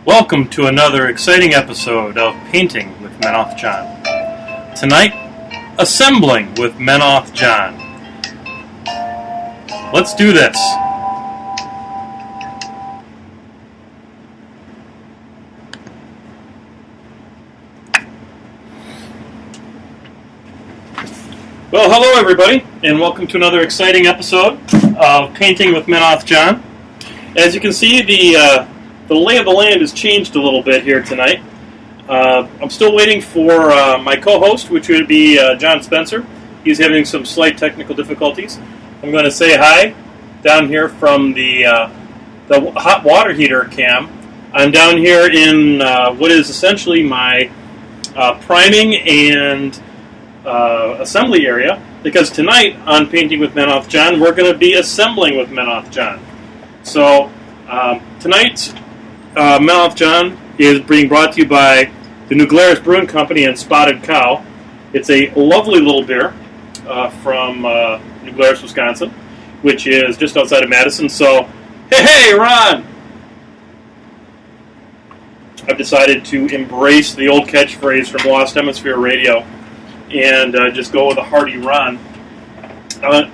Welcome to another exciting episode of Painting with MenothJohn. Tonight, Assembling with MenothJohn. Let's do this. Well, hello everybody, and welcome to another exciting episode of Painting with MenothJohn. As you can see, the lay of the land has changed a little bit here tonight. I'm still waiting for my co-host, which would be John Spencer. He's having some slight technical difficulties. I'm going to say hi down here from the hot water heater cam. I'm down here in what is essentially my priming and assembly area, because tonight on Painting with MenothJohn, we're going to be assembling with MenothJohn. So tonight's MenothJohn is being brought to you by the New Glarus Brewing Company and Spotted Cow. It's a lovely little beer from New Glarus, Wisconsin, which is just outside of Madison. So, hey, Rahn! I've decided to embrace the old catchphrase from Lost Hemisphere Radio and just go with a hearty Rahn.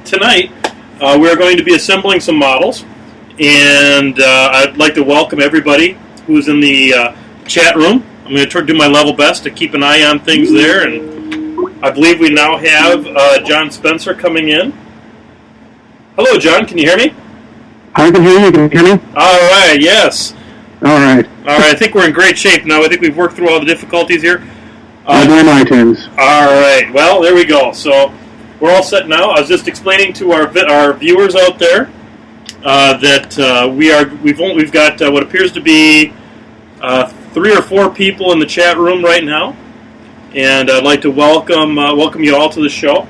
Tonight, we're going to be assembling some models. And I'd like to welcome everybody who's in the chat room. I'm going to do my level best to keep an eye on things there. And I believe we now have John Spencer coming in. Hello, John. Can you hear me? I can hear you. Can you hear me? All right. Yes. All right. All right. I think we're in great shape now. I think we've worked through all the difficulties here. I'm doing iTunes. All right. Well, there we go. So we're all set now. I was just explaining to our viewers out there that we've got what appears to be 3 or 4 people in the chat room right now, and I'd like to welcome you all to the show.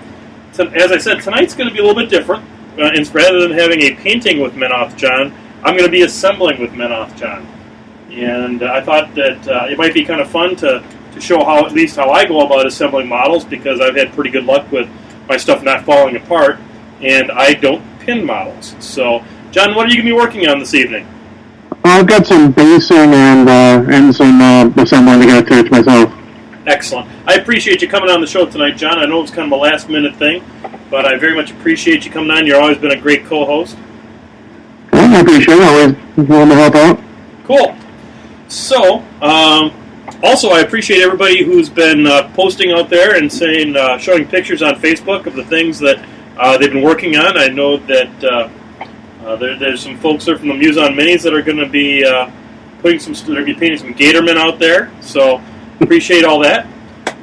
So, as I said, tonight's going to be a little bit different. And rather than having a painting with MenothJohn, I'm going to be assembling with MenothJohn. And I thought that it might be kind of fun to show how I go about assembling models, because I've had pretty good luck with my stuff not falling apart, and I don't pin models. So, John, what are you going to be working on this evening? I've got some basing and some assembling to get to myself. Excellent. I appreciate you coming on the show tonight, John. I know it's kind of a last-minute thing, but I very much appreciate you coming on. You've always been a great co-host. I appreciate it. Always willing to help out. Cool. So, also, I appreciate everybody who's been posting out there and saying, showing pictures on Facebook of the things that they've been working on. I know that there's some folks there from the Muson Minis that are going to be painting some Gatormen out there. So appreciate all that.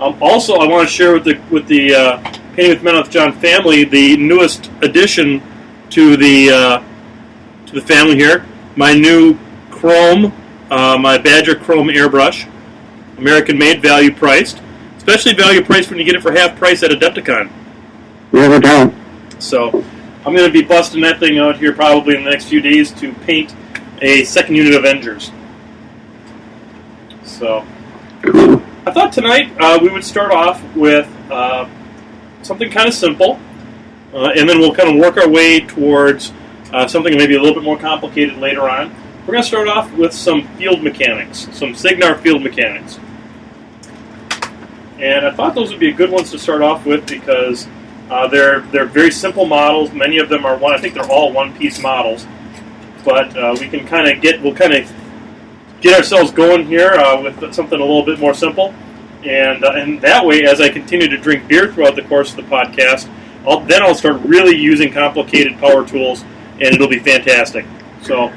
Also, I want to share with the Painting with MenothJohn family the newest addition to the family here. My new Chrome, my Badger Chrome airbrush, American made, value priced, especially value priced when you get it for half price at Adepticon. Yeah, no doubt. So I'm going to be busting that thing out here probably in the next few days to paint a second unit of Avengers. So I thought tonight we would start off with something kind of simple, and then we'll kind of work our way towards something maybe a little bit more complicated later on. We're going to start off with some field mechanics, some Signar field mechanics. And I thought those would be good ones to start off with, because they're very simple models. Many of them are I think they're all one-piece models. But we'll kind of get ourselves going here with something a little bit more simple. And that way, as I continue to drink beer throughout the course of the podcast, I'll start really using complicated power tools, and it'll be fantastic. So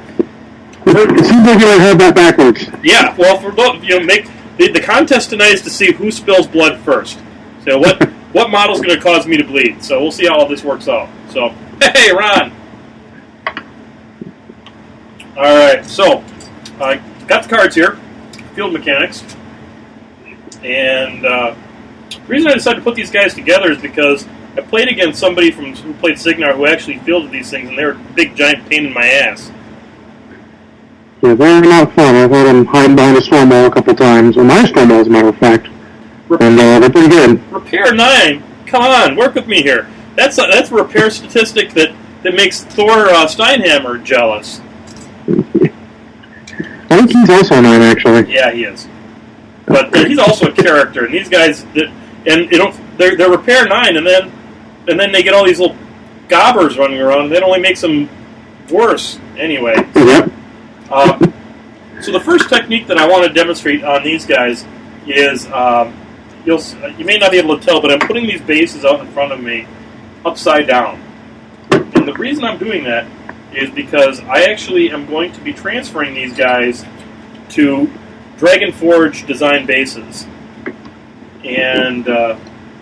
It seems like you might have that backwards. Yeah, well, the contest tonight is to see who spills blood first. So what model's going to cause me to bleed? So we'll see how all this works out. So, hey, Rahn! All right, so I got the cards here, field mechanics, and the reason I decided to put these guys together is because I played against somebody who played Signar who actually fielded these things, and they were a big, giant pain in my ass. Yeah, they're not fun. I've had them hide behind a storm wall a couple times, or my storm wall, as a matter of fact. And they're pretty good. Repair 9. Come on, work with me here. That's a repair statistic that makes Thor Steinhammer jealous. I think he's also 9, actually. Yeah, he is. But he's also a character, and these guys, they're repair 9, and then they get all these little gobbers running around, and that only makes them worse anyway. Yep. So the first technique that I want to demonstrate on these guys is, you may not be able to tell, but I'm putting these bases out in front of me upside down. And the reason I'm doing that is because I actually am going to be transferring these guys to Dragon Forge design bases. And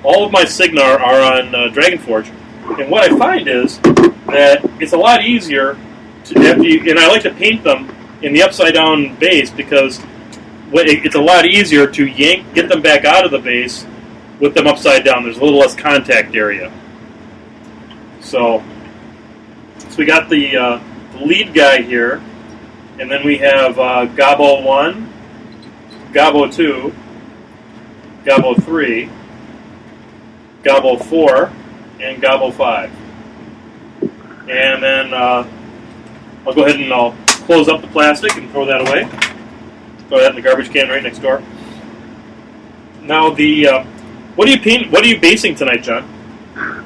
all of my Signa are on Dragon Forge. And what I find is that it's a lot easier to, and I like to paint them in the upside down base because it's a lot easier to get them back out of the base with them upside down. There's a little less contact area. So we got the lead guy here, and then we have Gabo 1, Gabo 2, Gabo 3, Gabo 4, and Gabo 5. And then I'll go ahead and I'll close up the plastic and throw that away. Throw that in the garbage can right next door. Now what are you basing tonight, John?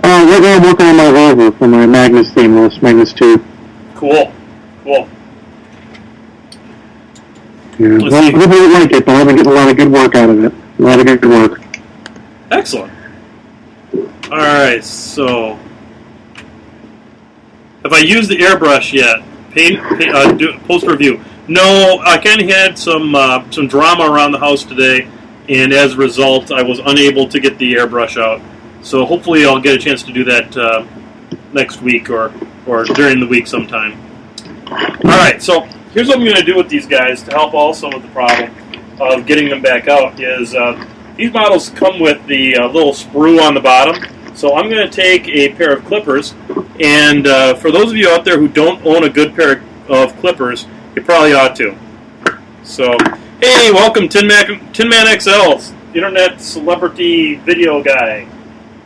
We're going to work on my rover for my Magnus theme list, Magnus 2. Cool. Yeah, well, I don't like it, but I've been getting a lot of good work out of it. A lot of good work. Excellent. All right, so have I used the airbrush yet? Post review. No, I kind of had some drama around the house today, and as a result, I was unable to get the airbrush out. So hopefully I'll get a chance to do that next week or during the week sometime. All right, so here's what I'm going to do with these guys to help also with the problem of getting them back out is these models come with the little sprue on the bottom. So I'm going to take a pair of clippers, and for those of you out there who don't own a good pair of clippers, you probably ought to. So, hey, welcome Tin Man XL's internet celebrity video guy.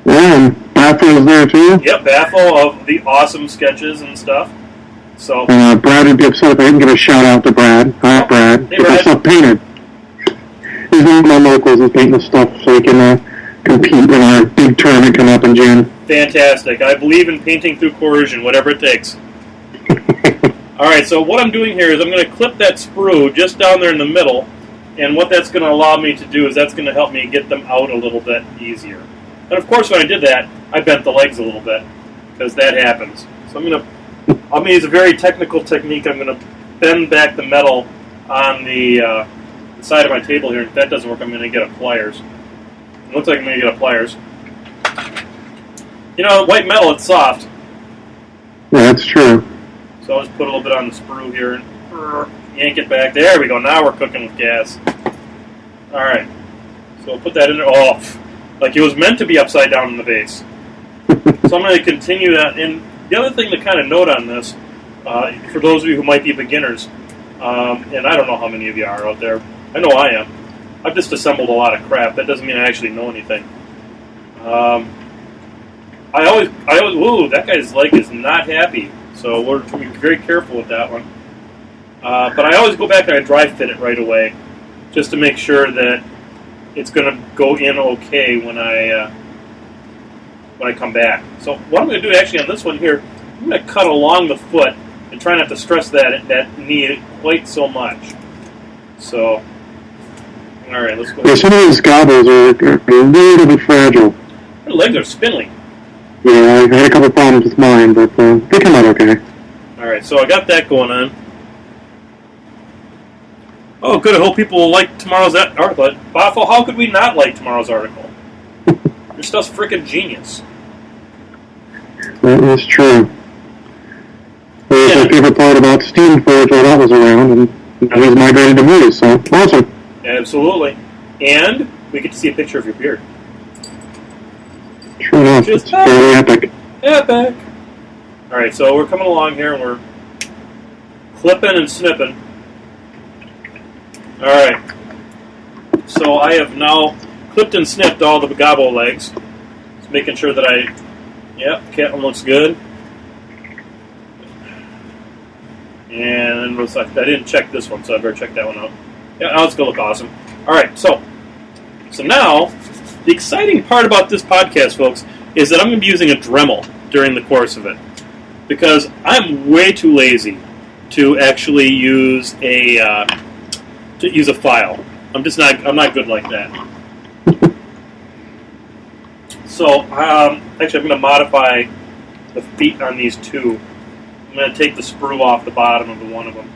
Yeah, and Baffle is there too? Yep, Baffle of the awesome sketches and stuff. So Brad would be upset if I didn't give a shout out to Brad. Hi, Brad. Hey, Get Brad. stuff painted. He's one of my locals. He's painting the stuff so he can compete in our big tournament coming up in June. Fantastic. I believe in painting through coercion, whatever it takes. All right, so what I'm doing here is I'm going to clip that sprue just down there in the middle, and what that's going to allow me to do is that's going to help me get them out a little bit easier. And of course, when I did that, I bent the legs a little bit, because that happens. So I'm going to use a very technical technique. I'm going to bend back the metal on the side of my table here. If that doesn't work, I'm going to get a pliers. It looks like I'm going to get a pliers. You know, white metal, it's soft. Yeah, that's true. So I'll just put a little bit on the sprue here and yank it back. There we go. Now we're cooking with gas. All right. So I'll put that in there. Oh, like it was meant to be upside down in the base. So I'm going to continue that. And the other thing to kind of note on this, for those of you who might be beginners, and I don't know how many of you are out there. I know I am. I've just assembled a lot of crap. That doesn't mean I actually know anything. I always, ooh, that guy's leg is not happy. So we're going to be very careful with that one. But I always go back and I dry fit it right away, just to make sure that it's going to go in okay when I come back. So what I'm going to do actually on this one here, I'm going to cut along the foot and try not to stress that knee quite so much. So, all right, let's go. Yeah, some of these gobbles are a little bit fragile. Her legs are spindly. Yeah, I had a couple problems with mine, but they come out okay. All right, so I got that going on. Oh, good. I hope people will like tomorrow's article. Baffle, how could we not like tomorrow's article? Your stuff's freaking genius. That is true. That was my favorite part about Steam Forge while that was around, and now he's migrated to movies, so awesome. Absolutely. And we get to see a picture of your beard. True enough, Just it's fairly epic. Epic. All right, so we're coming along here, and we're clipping and snipping. All right. So I have now clipped and snipped all the gobbo legs. Just making sure that cat one looks good. And And I didn't check this one, so I better check that one out. Yeah, now it's going to look awesome. All right, so now, the exciting part about this podcast, folks, is that I'm going to be using a Dremel during the course of it. Because I'm way too lazy to actually use a file. I'm not good like that. So, actually, I'm going to modify the feet on these two. I'm going to take the sprue off the bottom of the one of them,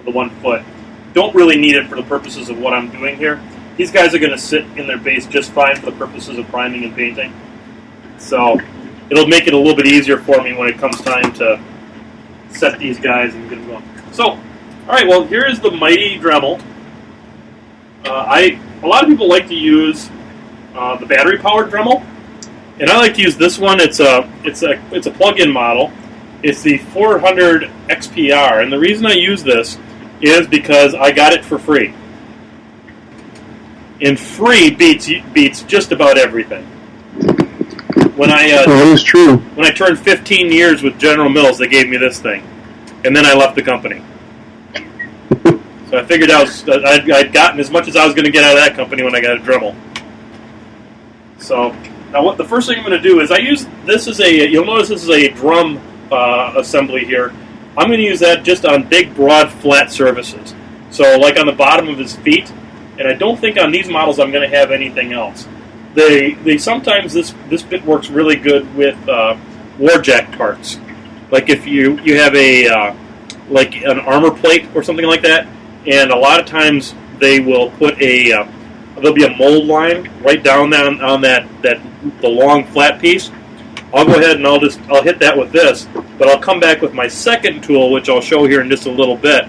the 1 foot. Don't really need it for the purposes of what I'm doing here. These guys are going to sit in their base just fine for the purposes of priming and painting. So, it'll make it a little bit easier for me when it comes time to set these guys and get them going. So, all right, well, here is the mighty Dremel. A lot of people like to use the battery-powered Dremel, and I like to use this one. It's a plug-in model. It's the 400 XPR, and the reason I use this is because I got it for free. And free beats just about everything. That is true. When I turned 15 years with General Mills, they gave me this thing, and then I left the company. So I figured I'd gotten as much as I was going to get out of that company when I got a Dremel. So now, the first thing I'm going to do is you'll notice this is a drum assembly here. I'm going to use that just on big, broad, flat surfaces. So like on the bottom of his feet, and I don't think on these models I'm going to have anything else. They sometimes this bit works really good with warjack parts. Like if you have like an armor plate or something like that, and a lot of times they will put there'll be a mold line right down on the long flat piece. I'll go ahead and I'll hit that with this, but I'll come back with my second tool, which I'll show here in just a little bit,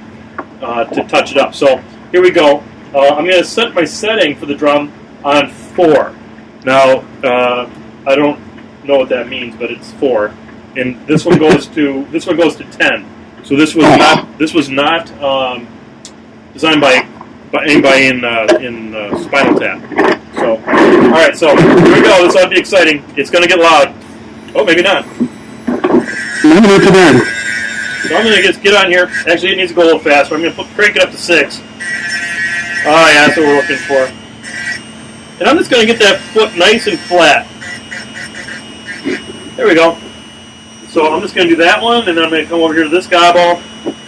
to touch it up. So here we go. I'm going to set my setting for the drum on 4. Now, I don't know what that means, but it's 4, and this one goes to 10. So this was not designed by anybody in Spinal Tap. So, all right, so here we go. This ought to be exciting. It's going to get loud. Oh, maybe not. Maybe not too bad. So I'm going to just get on here. Actually, it needs to go a little faster. I'm going to crank it up to 6. Oh, yeah, that's what we're looking for. And I'm just going to get that foot nice and flat. There we go. So I'm just going to do that one, and then I'm going to come over here to this gobble.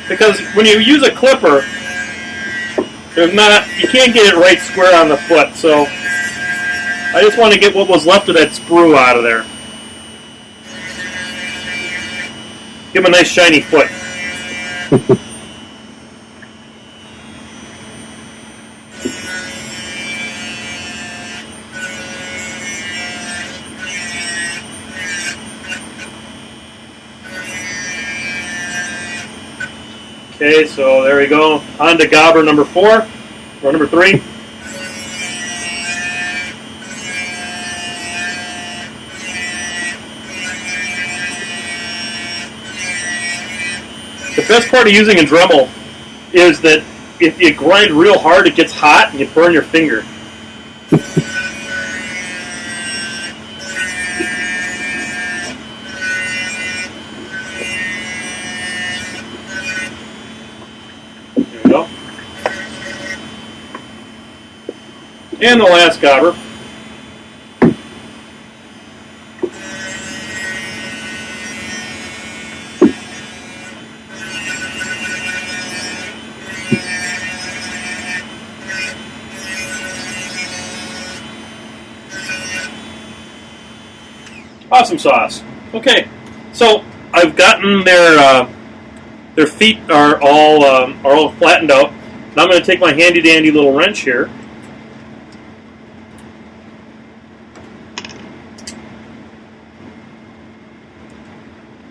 Because when you use a clipper, you can't get it right square on the foot. So I just want to get what was left of that sprue out of there. Give him a nice shiny foot. Okay, so there we go. On to gobber number 4, or number 3. The best part of using a Dremel is that if you grind real hard, it gets hot and you burn your finger. There we go. And the last gobber. Awesome sauce. Okay, so I've gotten their feet are all flattened out. Now I'm going to take my handy dandy little wrench here.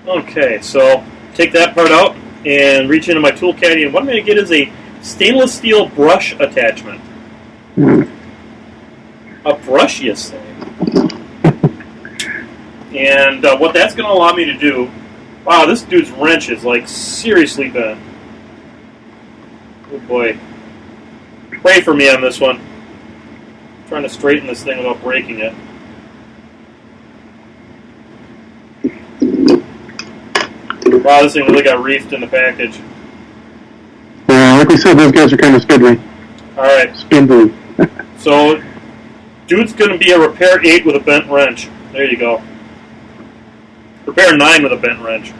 Okay, so take that part out and reach into my tool caddy, and what I'm going to get is a stainless steel brush attachment. A brush, you say? And what that's going to allow me to do... Wow, this dude's wrench is, like, seriously bent. Oh, boy. Pray for me on this one. I'm trying to straighten this thing without breaking it. Wow, this thing really got reefed in the package. Like we said, those guys are kind of spindly. All right. Spindly. So, dude's going to be a repair 8 with a bent wrench. There you go. Repair 9 with a bent wrench.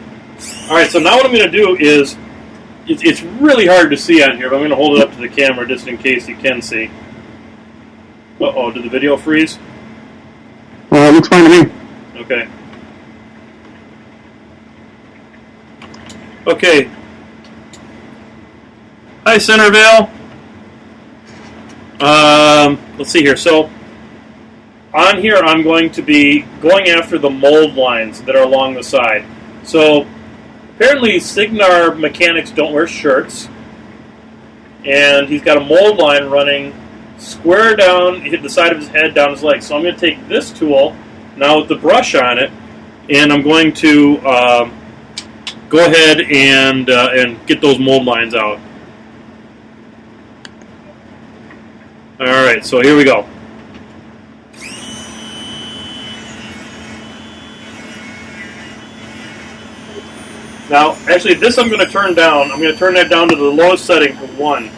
All right, so now what I'm going to do is, it's really hard to see on here, but I'm going to hold it up to the camera just in case you can see. Uh-oh, did the video freeze? It looks fine to me. Okay. Okay. Hi, Centerville. Let's see here. So, on here, I'm going to be going after the mold lines that are along the side. So, apparently, Signar mechanics don't wear shirts. And he's got a mold line running square down, hit the side of his head, down his leg. So I'm going to take this tool, now with the brush on it, and I'm going to go ahead and get those mold lines out. Alright, so here we go. Now, actually, this I'm going to turn down. I'm going to turn that down to the lowest setting for 1.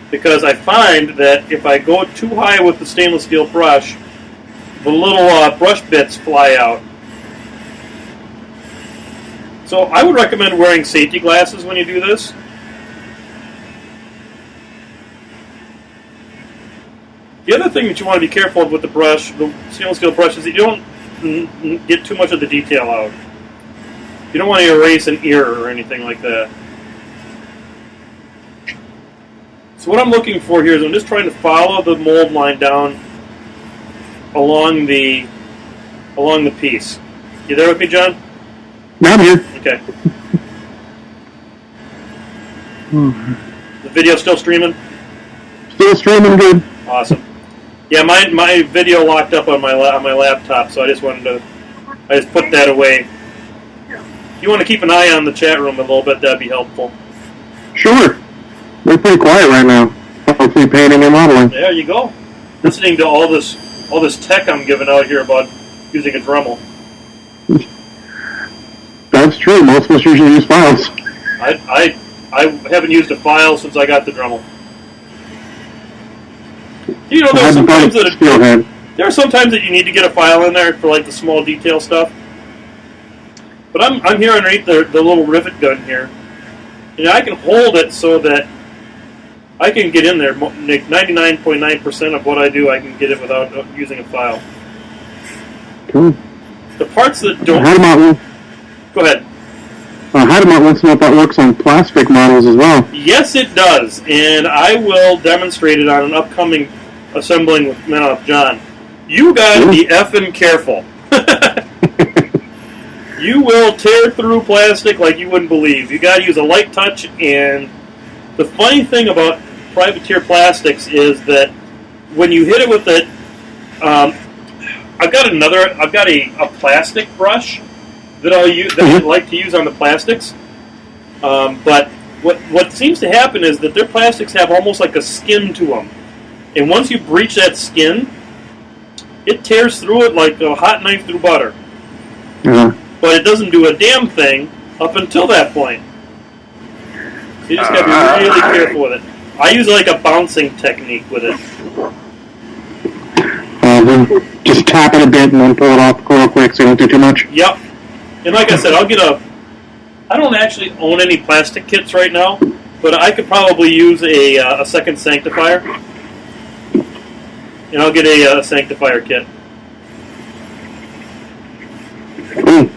Because I find that if I go too high with the stainless steel brush, the little brush bits fly out. So I would recommend wearing safety glasses when you do this. The other thing that you want to be careful of with the brush, the stainless steel brush, is that you don't get too much of the detail out. You don't want to erase an ear or anything like that. So what I'm looking for here is I'm just trying to follow the mold line down along the piece. You there with me, John? I'm here. Okay. The video still streaming? Still streaming good. Awesome. Yeah, my video locked up on my laptop, so I just put that away. If you want to keep an eye on the chat room a little bit, that'd be helpful. Sure. We're pretty quiet right now. Hopefully painting and modeling. There you go. Listening to all this tech I'm giving out here about using a Dremel. That's true. Most of us usually use files. I haven't used a file since I got the Dremel. You know, there are sometimes that you need to get a file in there for like the small detail stuff. But I'm here underneath the little rivet gun here, and I can hold it so that I can get in there. 99.9% of what I do, I can get it without using a file. Cool. The parts that don't... Go ahead. Hadamont wants to know if that works on plastic models as well. Yes, it does, and I will demonstrate it on an upcoming assembling with MenothJohn. You gotta be effing careful. You will tear through plastic like you wouldn't believe. You gotta use a light touch, and the funny thing about privateer plastics is that when you hit it with it, I've got a plastic brush that I like to use on the plastics. But what seems to happen is that their plastics have almost like a skin to them, and once you breach that skin, it tears through it like a hot knife through butter. But it doesn't do a damn thing up until that point. So you just got to be really careful with it. I use like a bouncing technique with it. Just tap it a bit and then pull it off real quick so you don't do too much. Yep. And like I said, I don't actually own any plastic kits right now, but I could probably use a second sanctifier. And I'll get a sanctifier kit. Cool.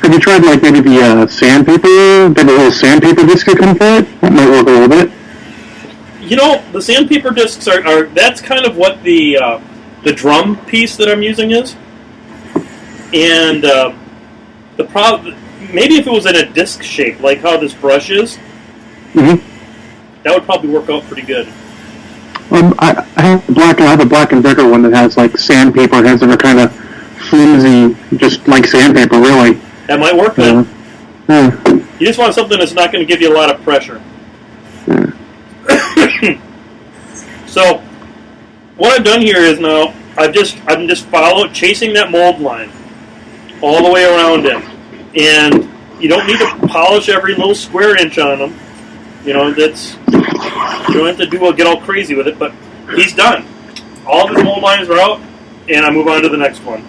Have you tried like maybe the sandpaper? Maybe a little sandpaper disc that come for it? That might work a little bit. You know, the sandpaper discs are that's kind of what the drum piece that I'm using is. And the problem, maybe if it was in a disc shape, like how this brush is, that would probably work out pretty good. I have a Black and Decker one that has like sandpaper heads that are kind of flimsy, just like sandpaper, really. That might work then. You just want something that's not going to give you a lot of pressure. So, what I've done here is now I'm just chasing that mold line all the way around him, and You don't need to polish every little square inch on them. You know, that's you don't have to get all crazy with it. But he's done. All of his mold lines are out, and I move on to the next one.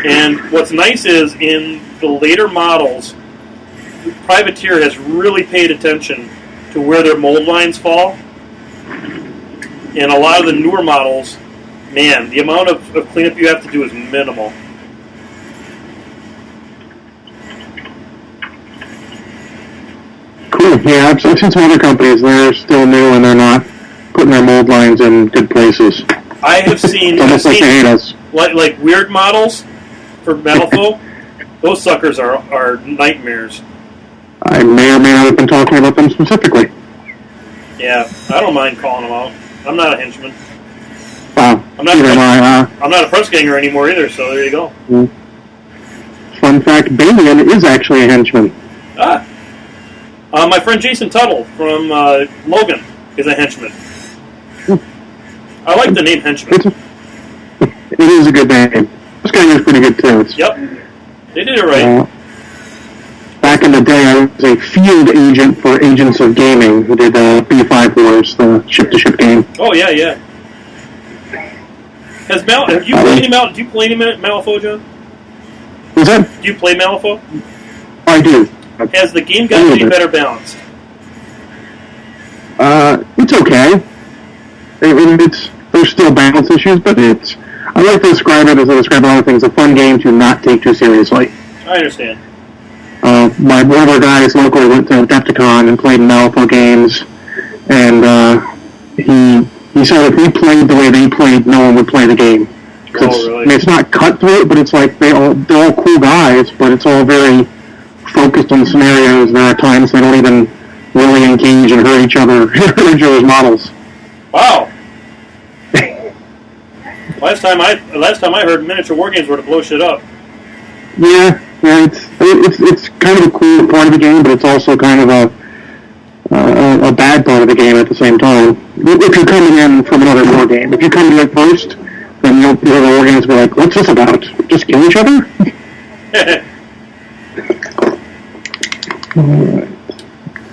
And what's nice is in the later models, Privateer has really paid attention to where their mold lines fall. And a lot of the newer models, man, the amount of cleanup you have to do is minimal. Cool. Yeah, I've seen some other companies. They're still new and they're not putting their mold lines in good places. I have seen, almost like they hate us. Like weird models for Metalfo. Those suckers are nightmares. I may or may not have been talking about them specifically. Yeah, I don't mind calling them out. I'm not a henchman. Wow. I'm not a press ganger anymore either, so there you go. Fun fact, Balian is actually a henchman. My friend Jason Tuttle from Logan is a henchman. I like the name henchman. It is a good name. This guy is pretty good too. Yep. They did it right. Back in the day, I was a field agent for Agents of Gaming, who did B5 Wars, the ship-to-ship game. Oh, yeah. Have you played him out? Do you play him at Malifaux, John? Is that? Do you play Malifaux? I do. Has the game gotten any better balanced? It's okay. There's still balance issues, but I like to describe it as I describe a lot of things, a fun game to not take too seriously. I understand. One of our guys locally went to Adepticon and played Malifaux games, and he said if we played the way they played, no one would play the game. Really? I mean, it's not cutthroat, but it's like they're all cool guys, but it's all very focused on scenarios. There are times they don't even really engage and hurt each other's models. Wow. Last time I heard miniature war games were to blow shit up. Yeah, it's kind of a cool part of the game, but it's also kind of a bad part of the game at the same time. If you're coming in from another war game, if you come in first, then the other war games will be like, "What's this about? Just kill each other?"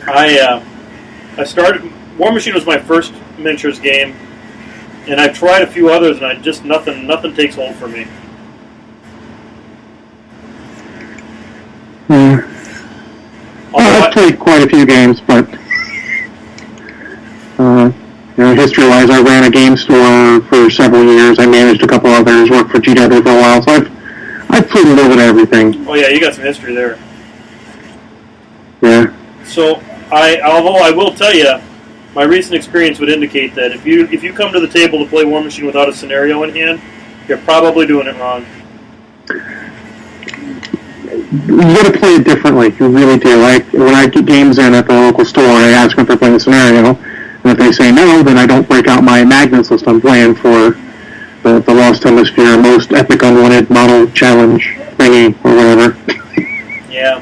I started. War Machine was my first miniatures game, and I've tried a few others, and nothing takes hold for me. I've played quite a few games, but history-wise, I ran a game store for several years. I managed a couple others, worked for GW for a while, so I've played a little bit of everything. Oh yeah, you got some history there. Yeah. So although I will tell you, my recent experience would indicate that if you come to the table to play War Machine without a scenario in hand, you're probably doing it wrong. You got to play it differently. You really do. Like when I get games in at the local store, I ask them if they're playing a scenario, and if they say no, then I don't break out my Magnus list. I'm playing for the Lost Hemisphere Most Epic Unwanted Model Challenge thingy or whatever. Yeah.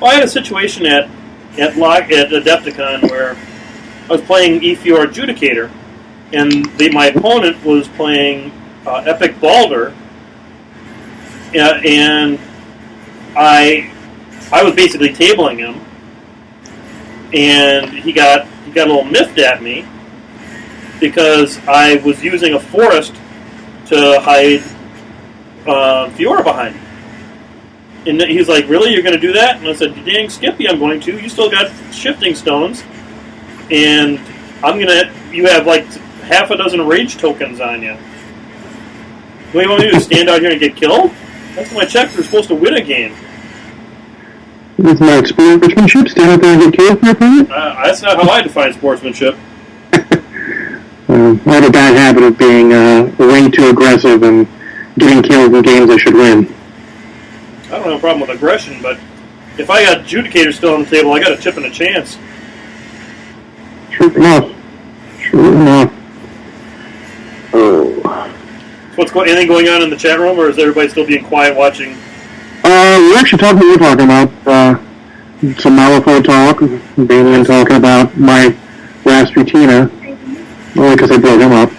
Well, I had a situation at Adepticon where I was playing Ethior Adjudicator, and my opponent was playing Epic Balder, and I was basically tabling him, and he got a little miffed at me because I was using a forest to hide Fiora behind. And he was like, "Really? You're going to do that?" And I said, "Dang, Skippy, I'm going to. You still got shifting stones, and you have like half a dozen rage tokens on you. What do you want me to do? Stand out here and get killed? That's my check. We're supposed to win a game." With my sportsmanship, stand out there and get killed for your opponent? That's not how I define sportsmanship. I have a bad habit of being way too aggressive and getting killed in games I should win. I don't have a problem with aggression, but if I got Adjudicator still on the table, I got a chip and a chance. Sure enough. Oh. So anything going on in the chat room, or is everybody still being quiet watching? We're actually talking about some Malifaux talk, Balian talking about my last Rutina, only because I broke him up.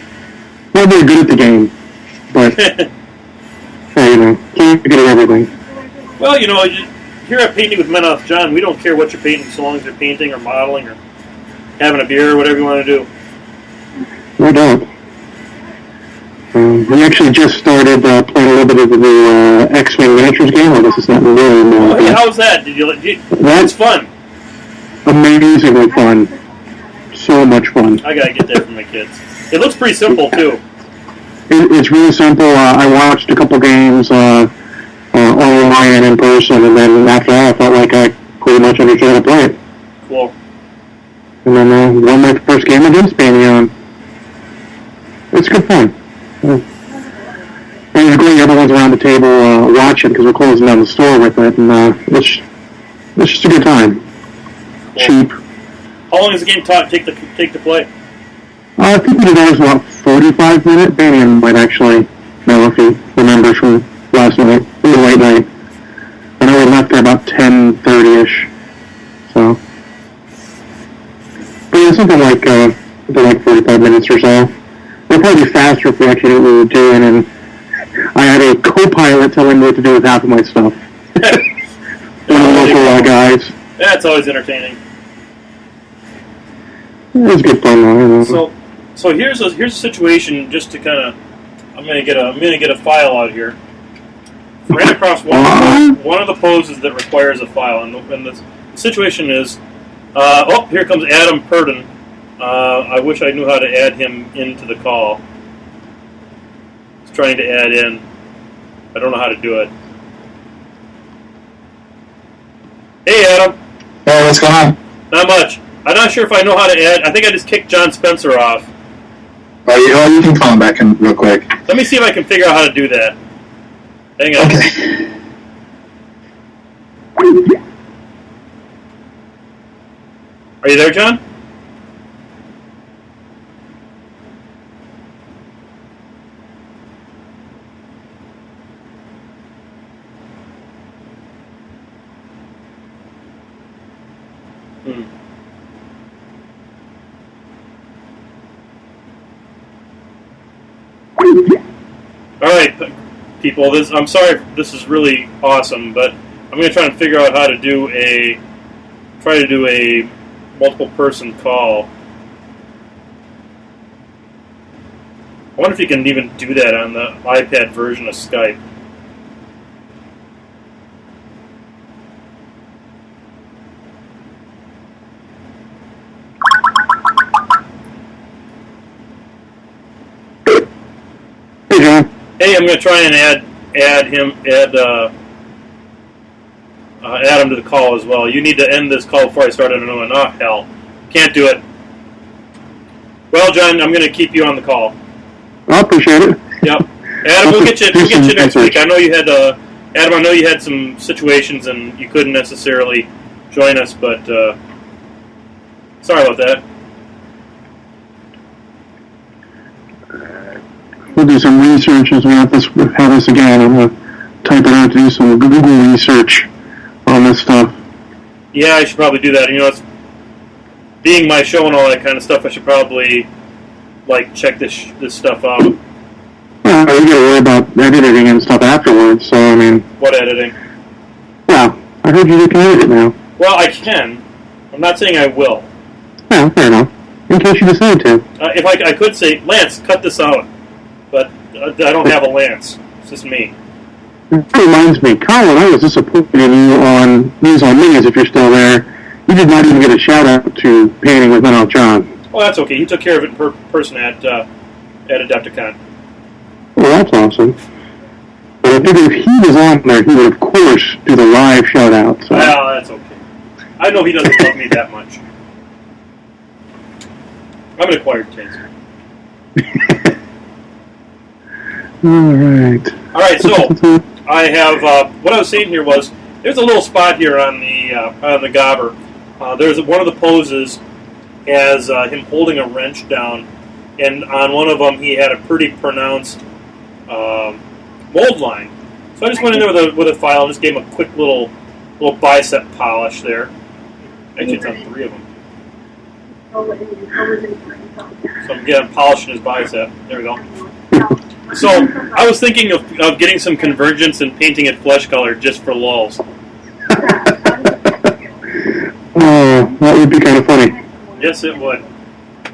Not very good at the game, but hey, can't be good at everything. Well, here at Painting with MenothJohn, we don't care what you're painting so long as you're painting or modeling or having a beer or whatever you want to do. No doubt. We actually just started playing a little bit of the new X-Wing miniatures game. I guess it's not really anymore. Oh, hey, how's that? That's fun. Amazingly fun. So much fun. I gotta get that for my kids. It looks pretty simple too. It's really simple. I watched a couple games online and in person, and then after that, I felt like I pretty much understood how to play it. Cool. And then won my first game against Pantheon. It's good fun. And it's great. Everyone's around the table watching because we're closing down the store with it, and it's just a good time. Cool. Cheap. How long does the game take to play? I think it was about 45 minutes. Pantheon might actually know if he remembers from last night. It was a late night. I know we left there about 10:30ish. So, but yeah, something like 45 minutes or so. It'll probably be faster if we actually knew what we were doing, and I had a co-pilot telling me what to do with half of my stuff. One of the local guys. That's always entertaining. It was good fun though. So here's a situation just to kind of I'm gonna get a file out here. Ran across one of the poses that requires a file, and the situation is here comes Adam Purdon. I wish I knew how to add him into the call. He's trying to add in. I don't know how to do it. Hey, Adam. Hey, what's going on? Not much. I'm not sure if I know how to add. I think I just kicked John Spencer off. Oh, you can call him back in real quick. Let me see if I can figure out how to do that. Hang on. Okay. Are you there, John? All right, people. I'm sorry if this is really awesome, but I'm going to try and figure out how to do a multiple person call. I wonder if you can even do that on the iPad version of Skype. Hey, I'm going to try and add him to the call as well. You need to end this call before I start another one. Oh, hell. Can't do it. Well, John, I'm going to keep you on the call. I appreciate it. Yep. Adam, we'll get you next week. I know you had Adam, I know you had some situations and you couldn't necessarily join us, but sorry about that. We'll do some research as we have this again. I'm going to type it out to do some Google research on this stuff. Yeah, I should probably do that. It's being my show and all that kind of stuff. I should probably check this stuff out. Yeah, we got to worry about editing and stuff afterwards. So I mean, what editing? Well, I heard you can edit it now. Well, I can. I'm not saying I will. Yeah, fair enough. In case you decide to. If I could say, Lance, cut this out. But I don't have a Lance. It's just me. That reminds me, Colin, I was disappointed in you on News on Me, as if you're still there. You did not even get a shout-out to Painting with MenothJohn. Oh, that's okay. He took care of it in person at Adepticon. Well, that's awesome. But I figured if he was on there, he would, of course, do the live shout-out. So. Well, that's okay. I know he doesn't love me that much. I'm an acquired taste. All right, so I have what I was saying here was there's a little spot here on the gobber. There's one of the poses has him holding a wrench down, and on one of them he had a pretty pronounced mold line. So I just went in there with a file and just gave him a quick little bicep polish there. Actually, it's on 3 of them. So I'm polishing his bicep. There we go. So I was thinking of getting some convergence and painting it flesh color just for lulls. Oh, that would be kind of funny. Yes, it would.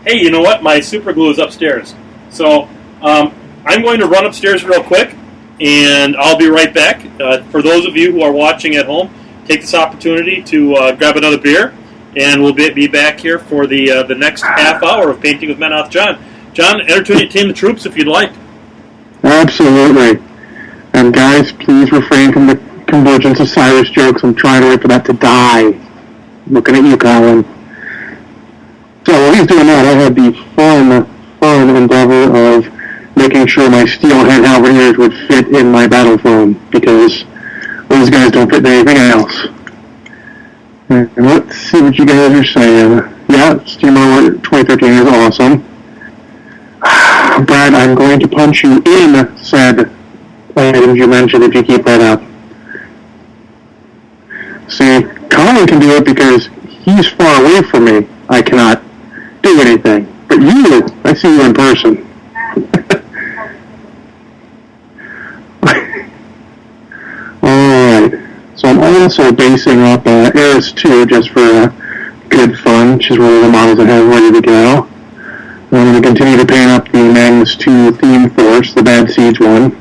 Hey, you know what? My super glue is upstairs. So I'm going to run upstairs real quick, and I'll be right back. For those of you who are watching at home, take this opportunity to grab another beer, and we'll be back here for the next half hour of Painting with MenothJohn. John, entertain the troops if you'd like. Absolutely. And guys, please refrain from the Convergence of Cyrus jokes. I'm trying to wait for that to die. Looking at you, Colin. So while he's doing that, I had the fun endeavor of making sure my steel head halberdiers would fit in my battle foam, because those guys don't fit in anything else. And let's see what you guys are saying. Yeah, Steamer 2013 is awesome. Brad, I'm going to punch you in said items you mentioned if you keep that up. See, Colin can do it because he's far away from me. I cannot do anything. But you, I see you in person. Alright, so I'm also basing up Eris 2 just for good fun. She's one of the models I have ready to go. I'm going to continue to paint up the Magnus 2 Theme Force, the Bad Seeds one,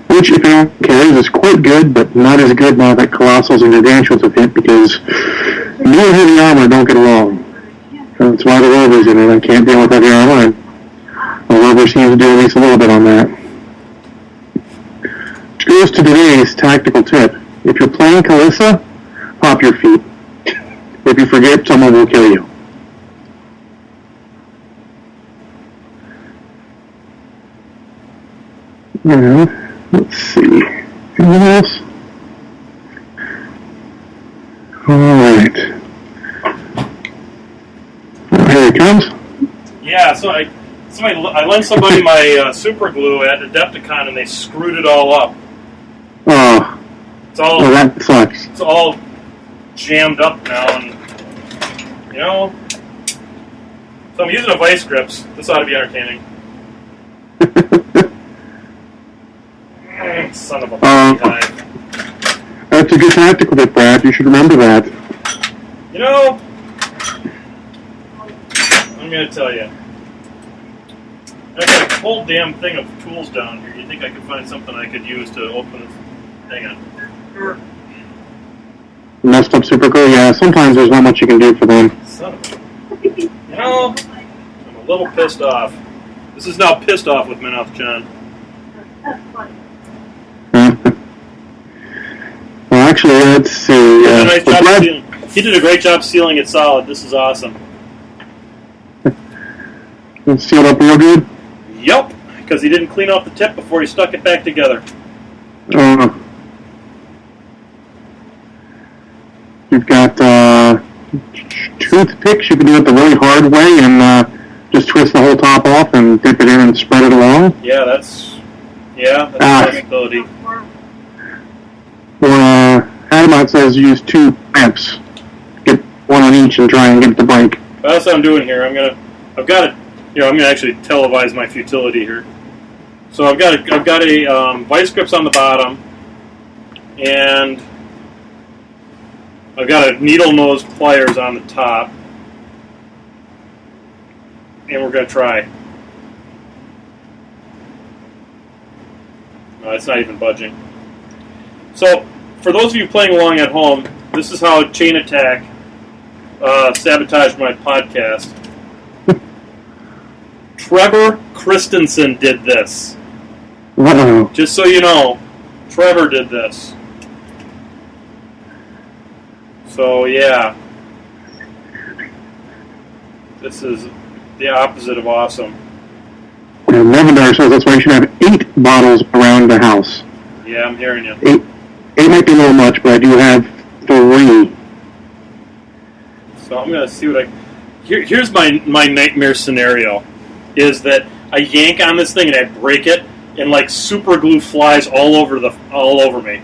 which, if anyone cares, is quite good, but not as good now that Colossals and Gargantuans have hit, because me and heavy armor don't get along. That's why the Rover's in it. I can't deal with heavy armor, and the Rover seems to do at least a little bit on that. Which goes to today's tactical tip. If you're playing Kalissa, pop your feet. If you forget, someone will kill you. Let's see. Anything else? Alright. Here it comes. Yeah, so I lent somebody my super glue at Adepticon, and they screwed it all up. Oh. Well, that sucks. It's all jammed up now, and so I'm using a vice grips. This ought to be entertaining. Son of a beehive. That's a good tactical tip, Brad. You should remember that. I'm going to tell you. I've got a whole damn thing of tools down here. You think I could find something I could use to open this? Hang on. Messed up super glue? Yeah, sometimes there's not much you can do for them. Son of a... I'm a little pissed off. This is now pissed off with MenothJohn. Well, actually, let's see. He did a great job sealing it solid. This is awesome. It's sealed up real good? Yep, because he didn't clean off the tip before he stuck it back together. You've got toothpicks. You can do it the really hard way and just twist the whole top off and dip it in and spread it along. Yeah, that's a possibility. Or Adamant says use 2 clamps. Get one on each and try and get it to break. Well, that's what I'm doing here. I'm gonna actually televise my futility here. So I've got a vice grips on the bottom, and I've got a needle nose pliers on the top, and we're gonna try. No, it's not even budging. So, for those of you playing along at home, this is how Chain Attack sabotaged my podcast. Trevor Christensen did this. Uh-oh. Just so you know, Trevor did this. So, yeah. This is the opposite of awesome. And Nevendar says that's why you should have 8 bottles around the house. Yeah, I'm hearing you. 8 might be a little much, but I do have 3. So I'm going to see what here's my nightmare scenario, is that I yank on this thing and I break it, and like super glue flies all over me.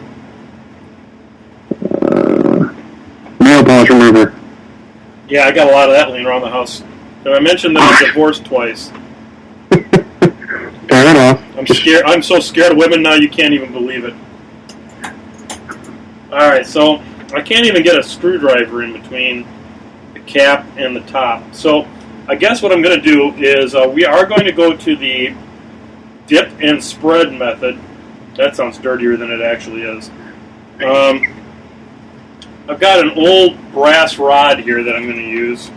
Nail polish remover. Yeah, I got a lot of that laying around the house. Did I mention that I'm divorced twice? Turn it off. I'm scared. I'm so scared of women now. You can't even believe it. All right, so I can't even get a screwdriver in between the cap and the top. So I guess what I'm going to do is we are going to go to the dip and spread method. That sounds dirtier than it actually is. I've got an old brass rod here that I'm going to use.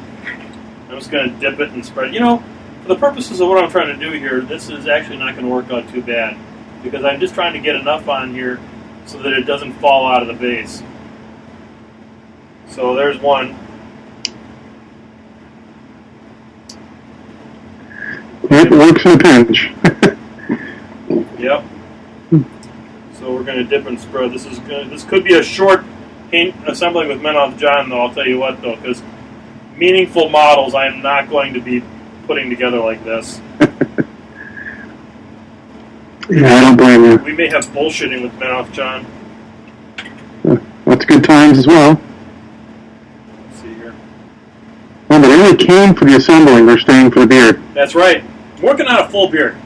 I'm just going to dip it and spread. For the purposes of what I'm trying to do here, this is actually not going to work out too bad because I'm just trying to get enough on here so that it doesn't fall out of the base. So there's one. It works in a pinch. Yep. So we're going to dip and spread. This could be a short paint assembly with MenothJohn, though. I'll tell you what, though, because meaningful models I am not going to be putting together like this. Yeah, I don't blame you. We may have bullshitting with MenothJohn. That's good times as well. Let's see here. Well, but they only came for the assembling. They're staying for the beard. That's right. I'm working on a full beard.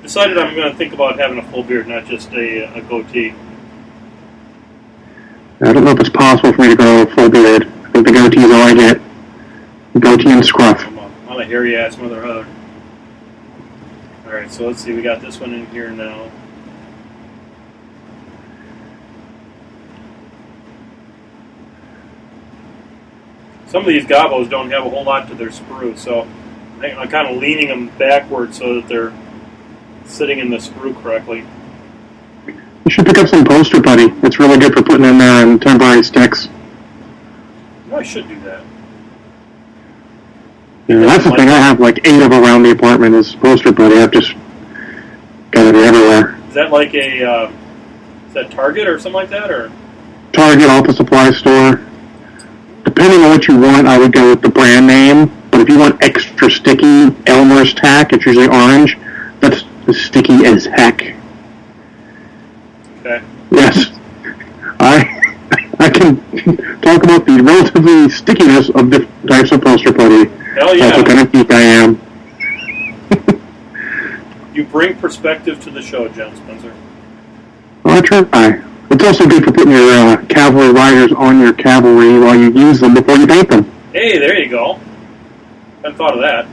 Decided I'm going to think about having a full beard, not just a goatee. I don't know if it's possible for me to grow a full beard. I think the goatee is all I get. Goatee and scruff. I'm a hairy ass mother hugger. Alright, so let's see. We got this one in here now. Some of these gobos don't have a whole lot to their sprue, so I'm kind of leaning them backward so that they're sitting in the sprue correctly. You should pick up some poster putty. It's really good for putting in there in temporary sticks. Oh, I should do that. Yeah, that's the thing. I have like 8 of them around the apartment is poster putty. I've just got it everywhere. Is that like is that Target or something like that, or? Target, office supply store. Depending on what you want, I would go with the brand name. But if you want extra sticky Elmer's tack, it's usually orange. That's sticky as heck. Okay. Yes. I can talk about the relatively stickiness of different types of poster putty. Hell yeah. That's what kind of geek I am. You bring perspective to the show, John Spencer. Well, I try. It's also good for putting your cavalry riders on your cavalry while you use them before you paint them. Hey, there you go. Hadn't thought of that.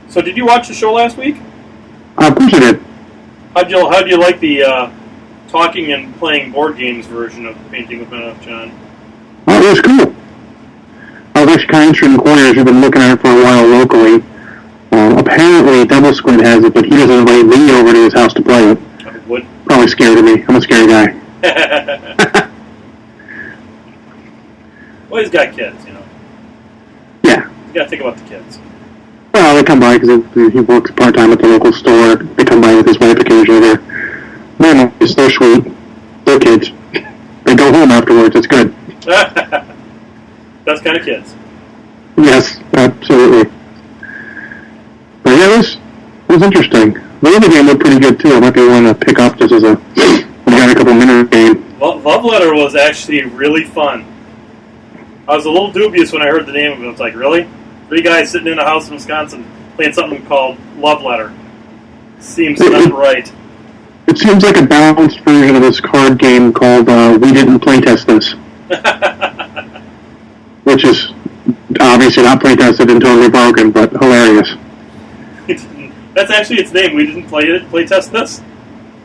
So did you watch the show last week? Of course I did. How'd you like the talking and playing board games version of Painting with MenothJohn? Oh, it was cool. I was actually kind of interested in corners. We've been looking at it for a while locally. Apparently, Double Squid has it, but he doesn't invite me over to his house to play it. Would? Probably scared of me. I'm a scary guy. Well, he's got kids, Yeah. You got to think about the kids. Well, they come by because he works part-time at the local store. They come by with his wife occasionally. They're nice. They're sweet. They're kids. They go home afterwards. It's good. That's kind of kids. Yes, absolutely. But yeah, it was interesting. The other game looked pretty good too. I might be willing to pick up just as we got a couple minute game. Love Letter was actually really fun. I was a little dubious when I heard the name of it. I was like, really? 3 guys sitting in a house in Wisconsin playing something called Love Letter. Seems not right. It seems like a balanced version of this card game called We Didn't Playtest This. Which is obviously not playtested and totally broken, but hilarious. That's actually its name. We didn't playtest this?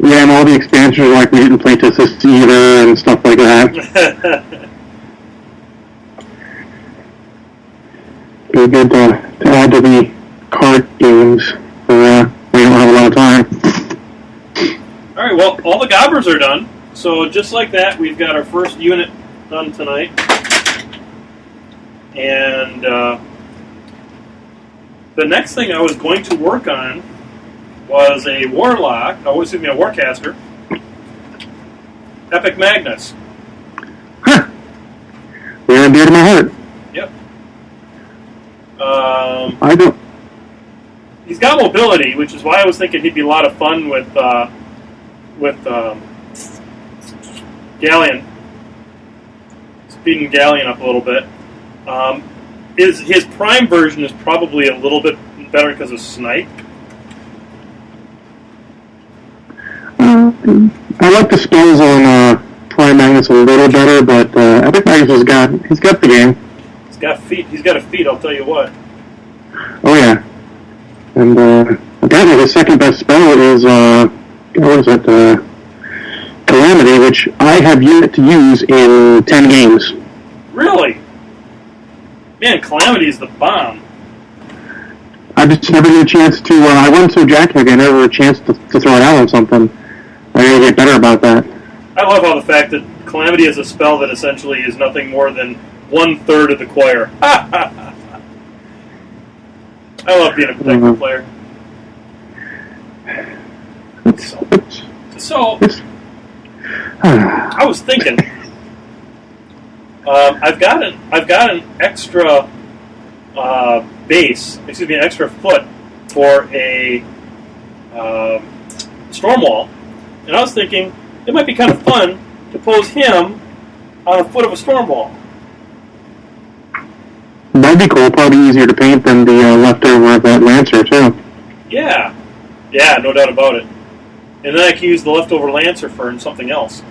Yeah, and all the expansions are like We Didn't Playtest This either and stuff like that. Be good to add to the card games when you don't have a lot of time. Alright, well, all the gobbers are done. So just like that, we've got our first unit done tonight. And the next thing I was going to work on was a Warcaster. Epic Magnus. Huh. Near and dear to my heart. Yep. I don't. He's got mobility, which is why I was thinking he'd be a lot of fun with Galleon. Speeding Galleon up a little bit. His prime version is probably a little bit better because of Snipe. I like the spells on Prime Magnus a little better, but Epic Magnus he's got the game. He's got feet. He's got a feet. I'll tell you what. Oh yeah, and apparently the second best spell is what is it? Calamity, which I have yet to use in 10 games. Really? Man, Calamity is the bomb. I just never get a chance to. I wasn't so jacked. I never had a chance to throw it out on something. I gotta get better about that. I love how the fact that Calamity is a spell that essentially is nothing more than 1/3 of the choir. I love being a protected player. So I was thinking, I've got an extra base, an extra foot for a storm wall, and I was thinking it might be kind of fun to pose him on a foot of a storm wall. That'd be cool. Probably easier to paint than the leftover of that Lancer too. Yeah, no doubt about it. And then I can use the leftover Lancer for something else.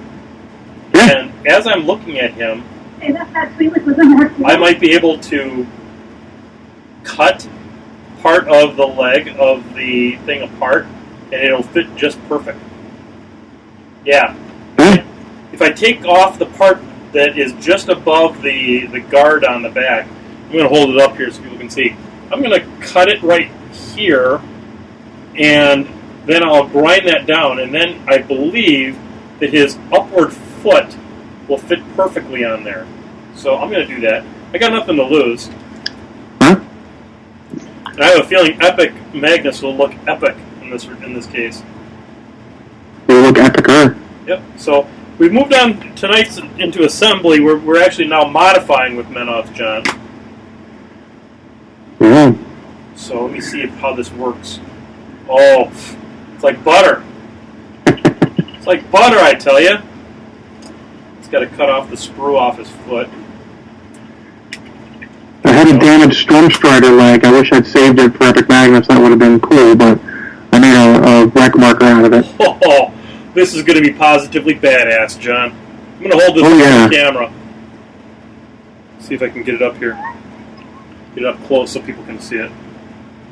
Yeah. And as I'm looking at him, Hey, that was in there. I might be able to cut part of the leg of the thing apart, and it'll fit just perfect. Yeah. If I take off the part that is just above the guard on the back, I'm going to hold it up here so people can see. I'm going to cut it right here, and then I'll grind that down, and then I believe that his upward foot will fit perfectly on there. So I'm going to do that. I got nothing to lose. Huh? And I have a feeling Epic Magnus will look epic in this case. It'll look epicer. Yep. So we've moved on tonight into assembly. We're actually now modifying with MenothJohn. Yeah. So let me see how this works. Oh, it's like butter. It's like butter, I tell you. It's got to cut off the sprue off his foot. I had a damaged Stormstrider leg. I wish I'd saved it for Epic Magnus. That would have been cool, but I made a wreck marker out of it. Oh, this is going to be positively badass, John. I'm going to hold this Oh, on yeah. the camera. See if I can get it up here. Get it up close so people can see it.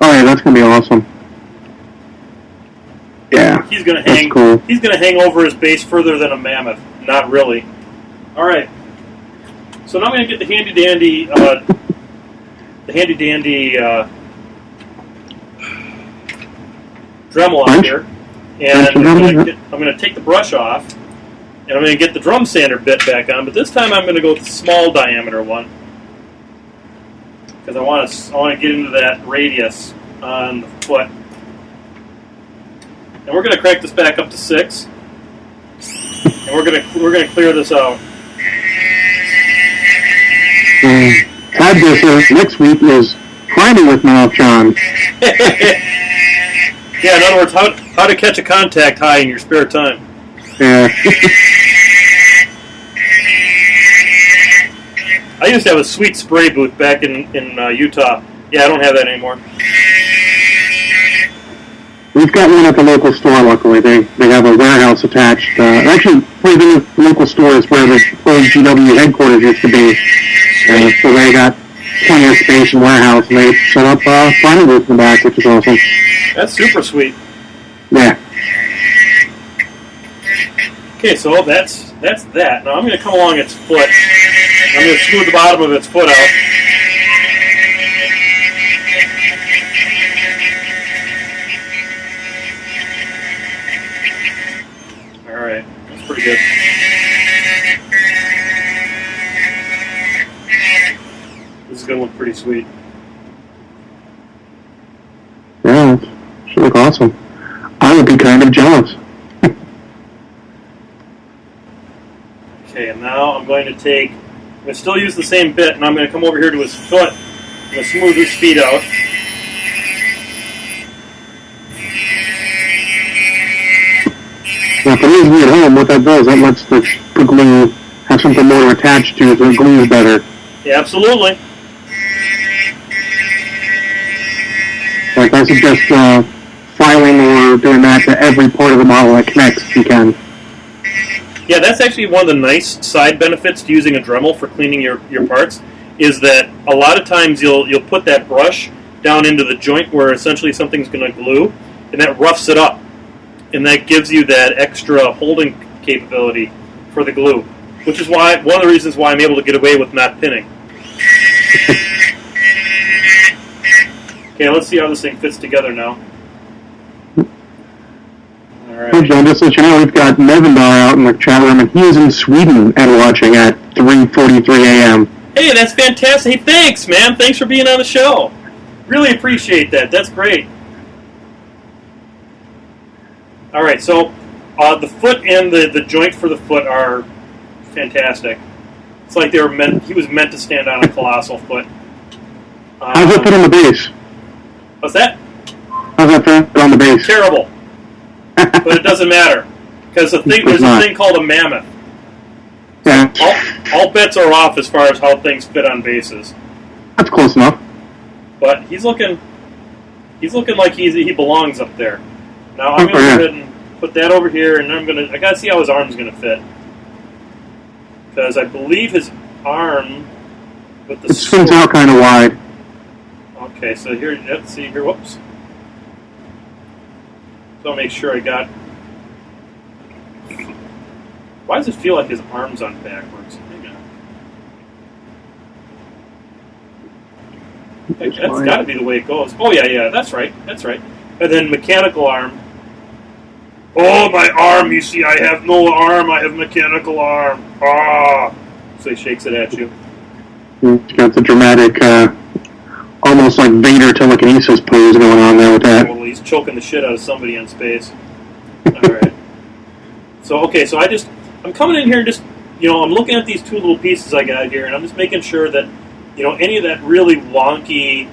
Oh yeah, that's gonna be awesome. Yeah, He's going to that's hang. cool. He's going to hang over his base further than a mammoth. Not really. All right. So now I'm going to get the handy dandy, Dremel out here, and I'm going to take the brush off, and I'm going to get the drum sander bit back on. But this time I'm going to go with the small diameter one because I want to get into that radius on the foot. And we're going to crank this back up to 6, and we're going to clear this out. Add this next week is climbing with MenothJohn. Yeah, in other words, how to catch a contact high in your spare time. Yeah. I used to have a sweet spray booth back in Utah. Yeah, I don't have that anymore. We've got one at the local store, luckily. They have a warehouse attached. Actually, right in the local store is where the old GW headquarters used to be. So they got plenty of space and warehouse, and they set up a climbing booth in the back, which is awesome. That's super sweet. Yeah. Okay, so that's that. Now I'm going to come along its foot. I'm going to smooth the bottom of its foot out. All right, that's pretty good. This is going to look pretty sweet. Yeah, should look awesome. I would be kind of jealous. Okay, and now I'm going to still use the same bit, and I'm going to come over here to his foot. I'm going to smooth his feet out. Now, for those of you at home, what that does, that lets the glue have something more to attach to, so it glues better. Yeah, absolutely. Like, I suggest filing or doing that to every part of the model that connects if you can. Yeah, that's actually one of the nice side benefits to using a Dremel for cleaning your parts, is that a lot of times you'll put that brush down into the joint where essentially something's going to glue, and that roughs it up. And that gives you that extra holding capability for the glue, which is why one of the reasons why I'm able to get away with not pinning. Okay, let's see how this thing fits together now. Hey, John, just to let you know, we've got Nevindar out in the chat room, and he is in Sweden and watching at 3:43 a.m. Hey, that's fantastic. Hey, thanks, man. Thanks for being on the show. Really appreciate that. That's great. All right, so the foot and the joint for the foot are fantastic. It's like he was meant to stand on a colossal foot. How's that fit on the base? What's that? How's that fit on the base? Terrible. But it doesn't matter, because there's a thing called a mammoth. Yeah. All bets are off as far as how things fit on bases. That's close enough. But he's looking like he belongs up there. Now I'm going to go ahead and put that over here, and I got to see how his arm's going to fit, because I believe his arm with the it swings out kind of wide. Okay, so here, let's see here. Whoops. So I'll make sure I got. Why does it feel like his arm's on backwards? Hang on. That's got to be the way it goes. Oh yeah, that's right. And then mechanical arm. Oh, my arm! You see, I have no arm. I have mechanical arm. Ah! So he shakes it at you. He's got the dramatic, almost like Vader telekinesis pose going on there with that. Totally. He's choking the shit out of somebody in space. All right. So I'm coming in here and just, I'm looking at these two little pieces I got here, and I'm just making sure that, any of that really wonky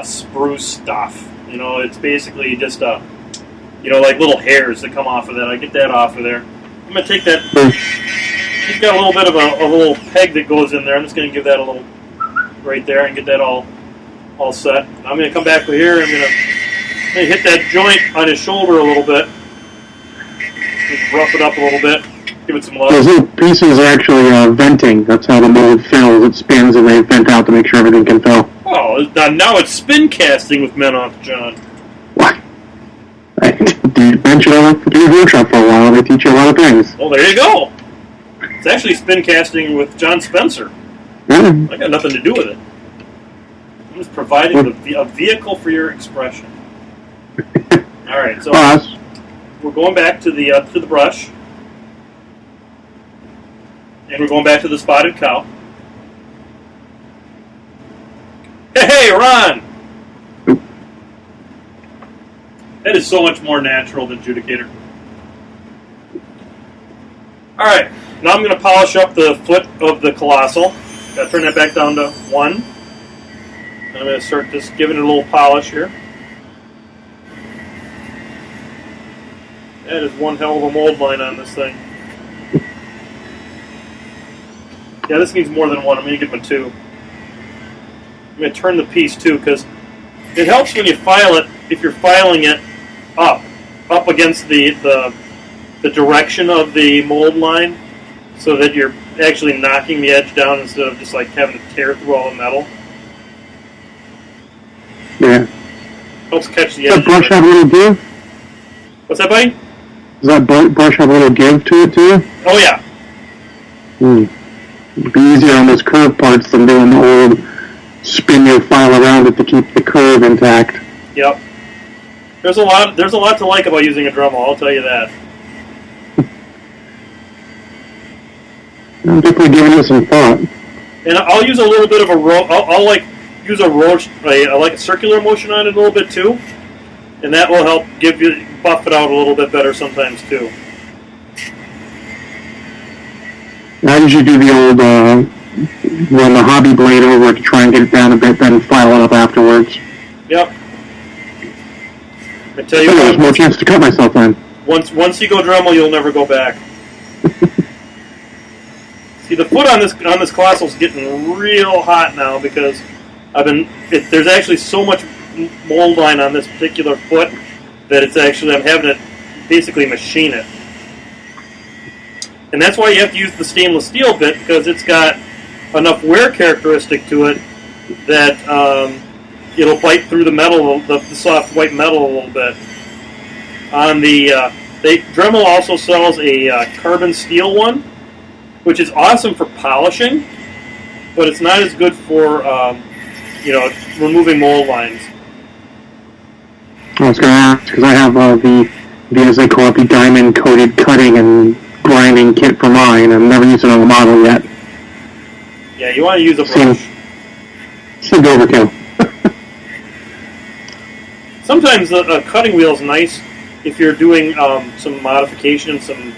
spruce stuff, it's basically just like little hairs that come off of that. I get that off of there. I'm going to take that. He's got a little bit of a little peg that goes in there. I'm just going to give that a little right there and get that all set. I'm going to come back here. I'm going to hit that joint on his shoulder a little bit. Just rough it up a little bit. Give it some love. Those little pieces are actually venting. That's how the mold fills. It spins and they vent out to make sure everything can fill. Oh, now it's spin casting with MenothJohn. What? I did mention over at your workshop for a while. They teach you a lot of things. Well, there you go. It's actually spin casting with John Spencer. Yeah. I got nothing to do with it. I'm just providing a vehicle for your expression. All right, so we're going back to the brush, and we're going back to the spotted cow. Hey, Rahn! That is so much more natural than Judicator. All right, now I'm going to polish up the foot of the Colossal. Got to turn that back down to 1. And I'm going to start just giving it a little polish here. That is one hell of a mold line on this thing. Yeah, this needs more than 1. I'm going to give it 2. I'm going to turn the piece too, because it helps when you file it, if you're filing it up against the direction of the mold line, so that you're actually knocking the edge down instead of just like having to tear through all the metal. Yeah. Helps catch the Does edge. that brush have a little give? What's that, buddy? Does that brush have a little give to it too? Oh yeah. It'd be easier on those curved parts than doing the old spin your file around it to keep the curve intact. Yep. There's a lot to like about using a Dremel, I'll tell you that. I'm definitely giving it some thought. And I'll use a little bit of I'll use a circular motion on it a little bit too, and that will help buff it out a little bit better sometimes too. I usually do the old run the hobby blade over it to try and get it down a bit, then file it up afterwards. Yep. I tell you what, there's what, more chance to cut myself then. Once you go Dremel, you'll never go back. See, the foot on this Colossal is getting real hot now because there's actually so much mold line on this particular foot that I'm having to basically machine it. And that's why you have to use the stainless steel bit, because it's got enough wear characteristic to it that it'll bite through the metal, the soft white metal a little bit. On the Dremel also sells a carbon steel one, which is awesome for polishing, but it's not as good for removing mold lines. I was going to ask, because I have as they call it, the diamond coated cutting and grinding kit for mine. I've never used it on the model yet. Yeah, you want to use a brush. Seems overkill. Sometimes a cutting wheel is nice if you're doing some modification, some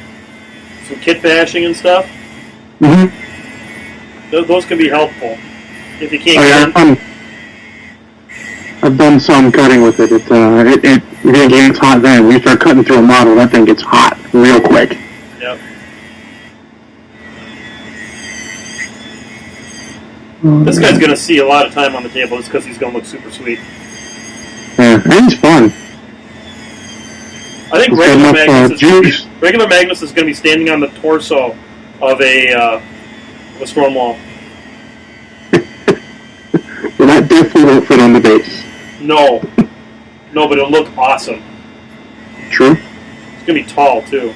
kit bashing and stuff. Mm-hmm. Those can be helpful if you can't. I've done some cutting with it. It gets hot then. When you start cutting through a model, that thing gets hot real quick. Yep. This guy's going to see a lot of time on the table just because he's going to look super sweet. Yeah, and he's fun. I think regular Magnus is going to be standing on the torso of a storm wall. Well, that definitely won't fit on the base. No, but it'll look awesome. True. It's going to be tall, too.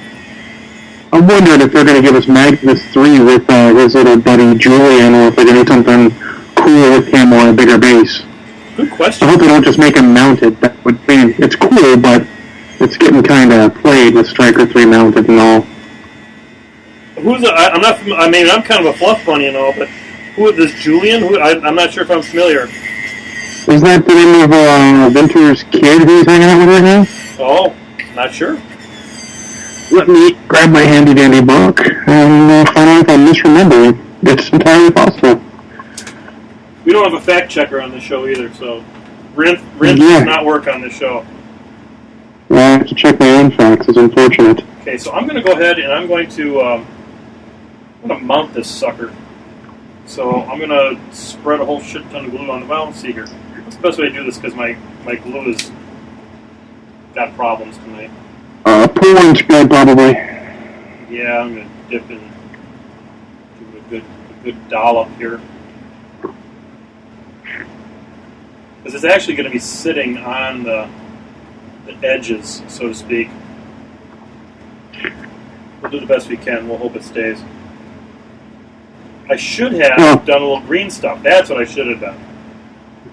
I'm wondering if they're going to give us Magnus 3 with his little buddy Julian, or if they're going to do something cool with him on a bigger base. Good question. I hope they don't just make him mounted. That would mean it's cool, but it's getting kind of played with Striker 3 mounted and all. I'm kind of a fluff bunny and all, but who is this Julian? I'm not sure if I'm familiar. Is that the name of Venture's kid who's hanging out with right now? Oh, not sure. Let me grab my handy-dandy book and find out if I'm misremembering. It's entirely possible. We don't have a fact checker on the show either, so Rinth does not work on this show. Well, I have to check my own facts. It's unfortunate. Okay, so I'm going to go ahead and I'm going to mount this sucker. So I'm going to spread a whole shit ton of glue on the well. Let's see here. What's the best way to do this? Because my glue has got problems tonight. Pull and spread, probably. Yeah, I'm going to dip in, give it a good dollop here. Because it's actually going to be sitting on the edges, so to speak. We'll do the best we can. We'll hope it stays. I should have done a little green stuff. That's what I should have done.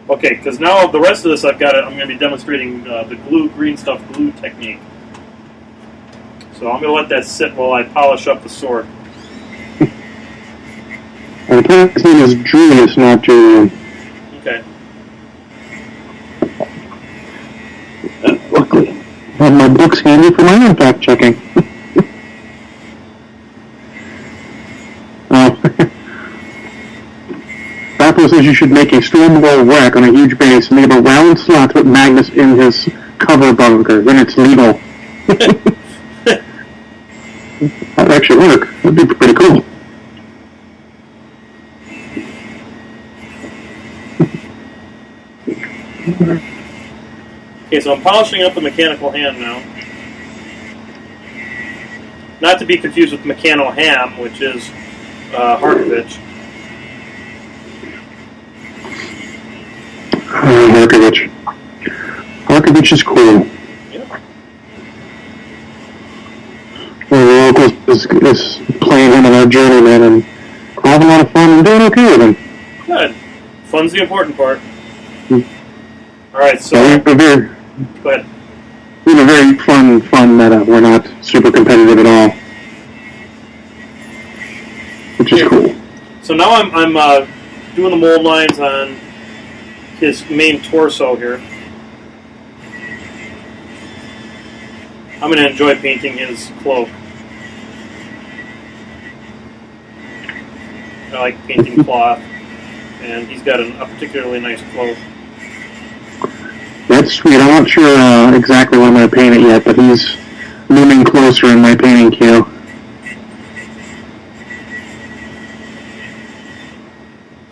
Okay, because now the rest of this I'm going to be demonstrating the green stuff glue technique. So I'm going to let that sit while I polish up the sword. I think his name is Julius, not Julian. Okay. Luckily, I have my books handy for my own fact checking. Bapo says you should make a storm wall rack on a huge base and leave a round slot to put Magnus in his cover bunker. Then it's legal. That would actually work. That'd be pretty cool. Okay, so I'm polishing up the mechanical hand now. Not to be confused with Mechano Ham, which is Harkovich. Harkovich. Harkovich is cool. Yeah. Well, the local is playing him in our journeyman and having a lot of fun and doing okay with him. Good. Fun's the important part. Alright, so... Go ahead. We have a very fun meta. We're not super competitive at all. Which is cool. So now I'm doing the mold lines on his main torso here. I'm going to enjoy painting his cloak. I like painting cloth, and he's got a particularly nice cloak. That's sweet. I'm not sure exactly when I'm going to paint it yet, but he's looming closer in my painting queue.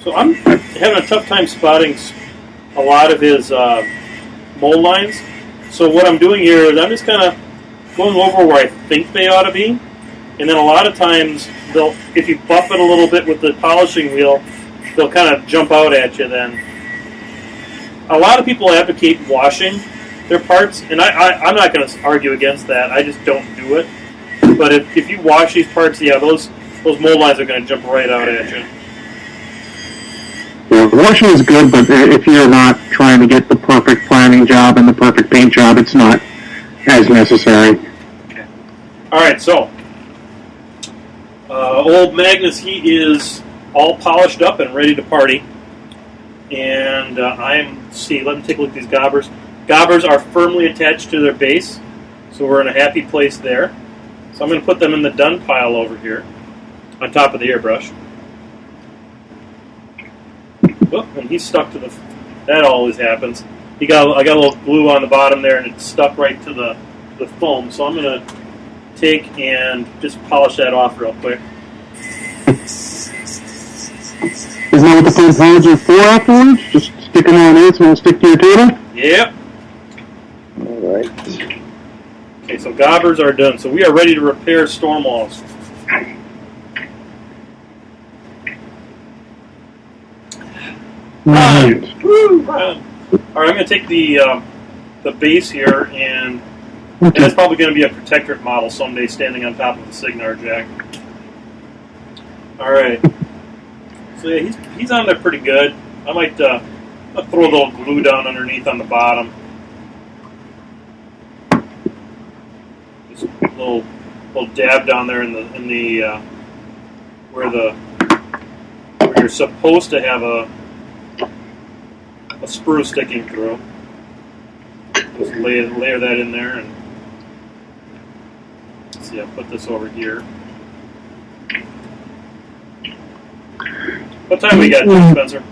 So I'm having a tough time spotting a lot of his mold lines. So what I'm doing here is I'm just kind of going over where I think they ought to be. And then a lot of times, if you buff it a little bit with the polishing wheel, they'll kind of jump out at you then. A lot of people advocate washing their parts, and I'm not going to argue against that. I just don't do it. But if you wash these parts, yeah, those mold lines are going to jump right out at you. Yeah, washing is good, but if you're not trying to get the perfect planning job and the perfect paint job, it's not as necessary. Okay. All right, so old Magnus, he is all polished up and ready to party. And let me take a look at these gobbers. Gobbers are firmly attached to their base, so we're in a happy place there. So I'm going to put them in the done pile over here, on top of the airbrush. Oh, and he's stuck to that always happens. I got a little glue on the bottom there, and it's stuck right to the foam. So I'm going to take and just polish that off real quick. Isn't that what the paint pads are for afterwards? Just stick them on it so it'll stick to your table? Yep. All right. Okay, so gobbers are done. So we are ready to repair storm walls. All right, I'm going to take the base here, and that's probably going to be a protectorate model someday standing on top of the Signar jack. All right. So yeah, he's on there pretty good. I might throw a little glue down underneath on the bottom. Just a little dab down there in the where you're supposed to have a sprue sticking through. Just layer that in there, and let's see. I'll put this over here. What time we got, Spencer?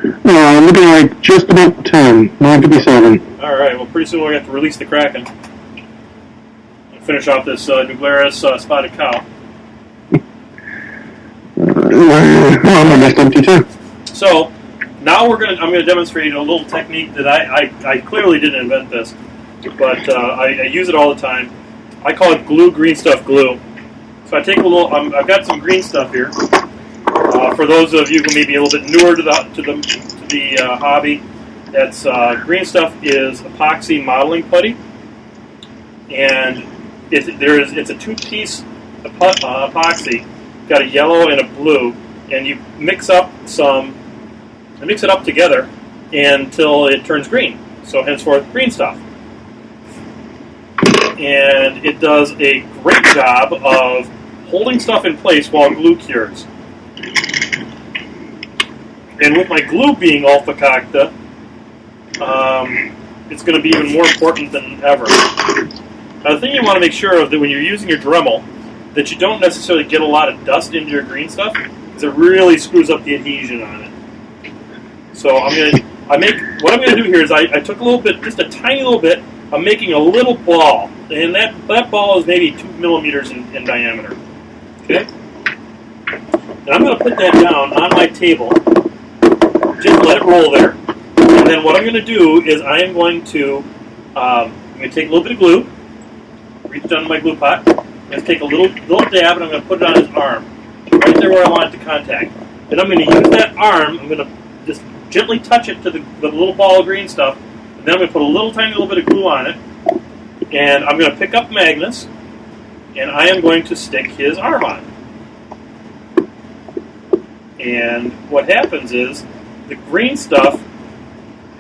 Looking like just about 10, 9:57. All right. Well, pretty soon we'll have to release the Kraken and finish off this Nuglaris spotted cow. I'm almost empty too. So now I'm going to demonstrate a little technique that I clearly didn't invent this, but I use it all the time. I call it green stuff glue. So I take a little. I've got some green stuff here. For those of you who may be a little bit newer to the hobby, that's green stuff is epoxy modeling putty, and it's a two-piece epoxy. Got a yellow and a blue, and you mix it up together until it turns green. So henceforth, green stuff. And it does a great job of holding stuff in place while glue cures. And with my glue being all fakakta, it's going to be even more important than ever. Now, the thing you want to make sure of that when you're using your Dremel, that you don't necessarily get a lot of dust into your green stuff, because it really screws up the adhesion on it. So what I'm going to do here is I took a little bit, just a tiny little bit. I'm making a little ball, and that ball is maybe 2 millimeters in diameter. Okay, and I'm going to put that down on my table. Just let it roll there, and then what I'm going to do is I am going to take a little bit of glue, reach down to my glue pot. I'm going to take a little dab, and I'm going to put it on his arm, right there where I want it to contact. Then I'm going to use that arm. I'm going to just gently touch it to the little ball of green stuff, and then I'm going to put a tiny little bit of glue on it, and I'm going to pick up Magnus, and I am going to stick his arm on. And what happens is the green stuff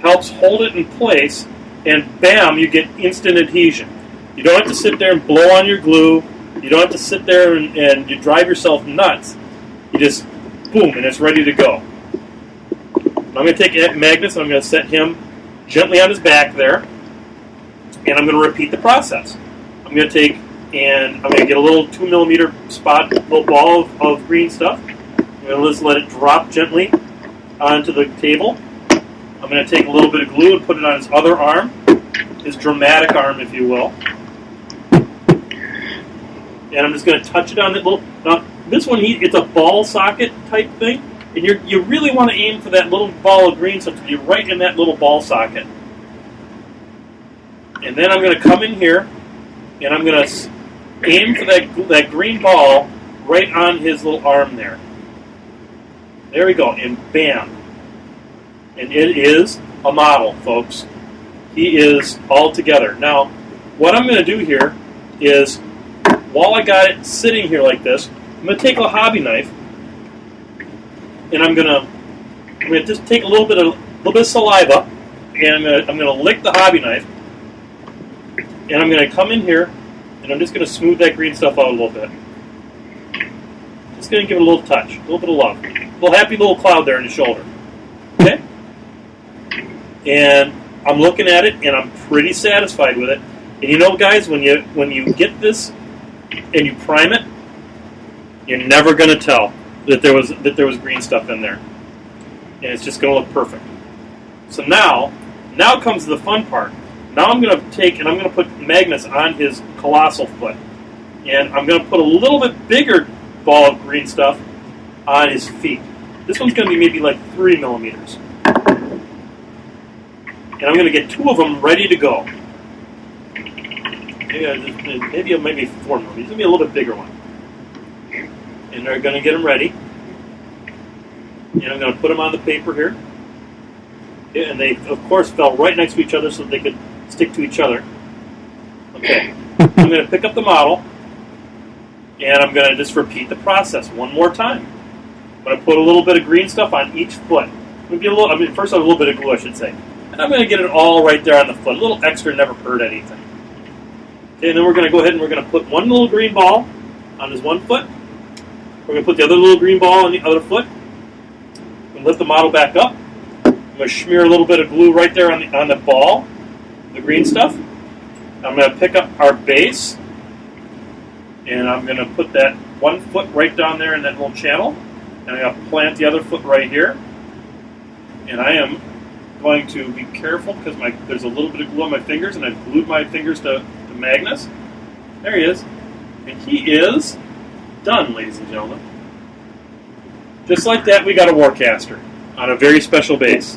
helps hold it in place, and bam, you get instant adhesion. You don't have to sit there and blow on your glue. You don't have to sit there and you drive yourself nuts. You just, boom, and it's ready to go. I'm going to take Magnus, and I'm going to set him gently on his back there, and I'm going to repeat the process. I'm going to take, and I'm going to get a little 2 millimeter spot, little ball of green stuff. I'm going to just let it drop gently onto the table. I'm going to take a little bit of glue and put it on his other arm, his dramatic arm, if you will. And I'm just going to touch it on that little. Now, this one, it's a ball socket type thing, and you really want to aim for that little ball of green stuff to be right in that little ball socket. And then I'm going to come in here, and I'm going to aim for that green ball right on his little arm there. There we go, and bam. And it is a model, folks. He is all together. Now, what I'm going to do here is, while I got it sitting here like this, I'm going to take a hobby knife, and I'm going to just take a little bit of saliva, and I'm going to lick the hobby knife, and I'm going to come in here, and I'm just going to smooth that green stuff out a little bit. Just going to give it a little touch, a little bit of love. A little happy little cloud there in his shoulder. Okay? And I'm looking at it, and I'm pretty satisfied with it. And you know, guys, when you get this and you prime it, you're never going to tell that there was green stuff in there, and it's just going to look perfect. So now comes the fun part. Now I'm going to take and I'm going to put magnets on his colossal foot, and I'm going to put a little bit bigger ball of green stuff on his feet. This one's going to be maybe like 3 millimeters. And I'm going to get 2 of them ready to go. Maybe 4 millimeters. It's going to be a little bit bigger one. And they're going to get them ready. And I'm going to put them on the paper here. And they, of course, fell right next to each other so they could stick to each other. Okay. I'm going to pick up the model. And I'm going to just repeat the process one more time. I'm going to put a little bit of green stuff on each foot. First a little bit of glue, I should say. And I'm going to get it all right there on the foot. A little extra never hurt anything. Okay, and then we're going to go ahead and we're going to put one little green ball on his one foot. We're going to put the other little green ball on the other foot. And lift the model back up. I'm going to smear a little bit of glue right there on the ball, the green stuff. I'm going to pick up our base, and I'm going to put that one foot right down there in that little channel. And I'm going to plant the other foot right here. And I am going to be careful because there's a little bit of glue on my fingers, and I've glued my fingers to Magnus. There he is. And he is done, ladies and gentlemen. Just like that, we got a Warcaster on a very special base.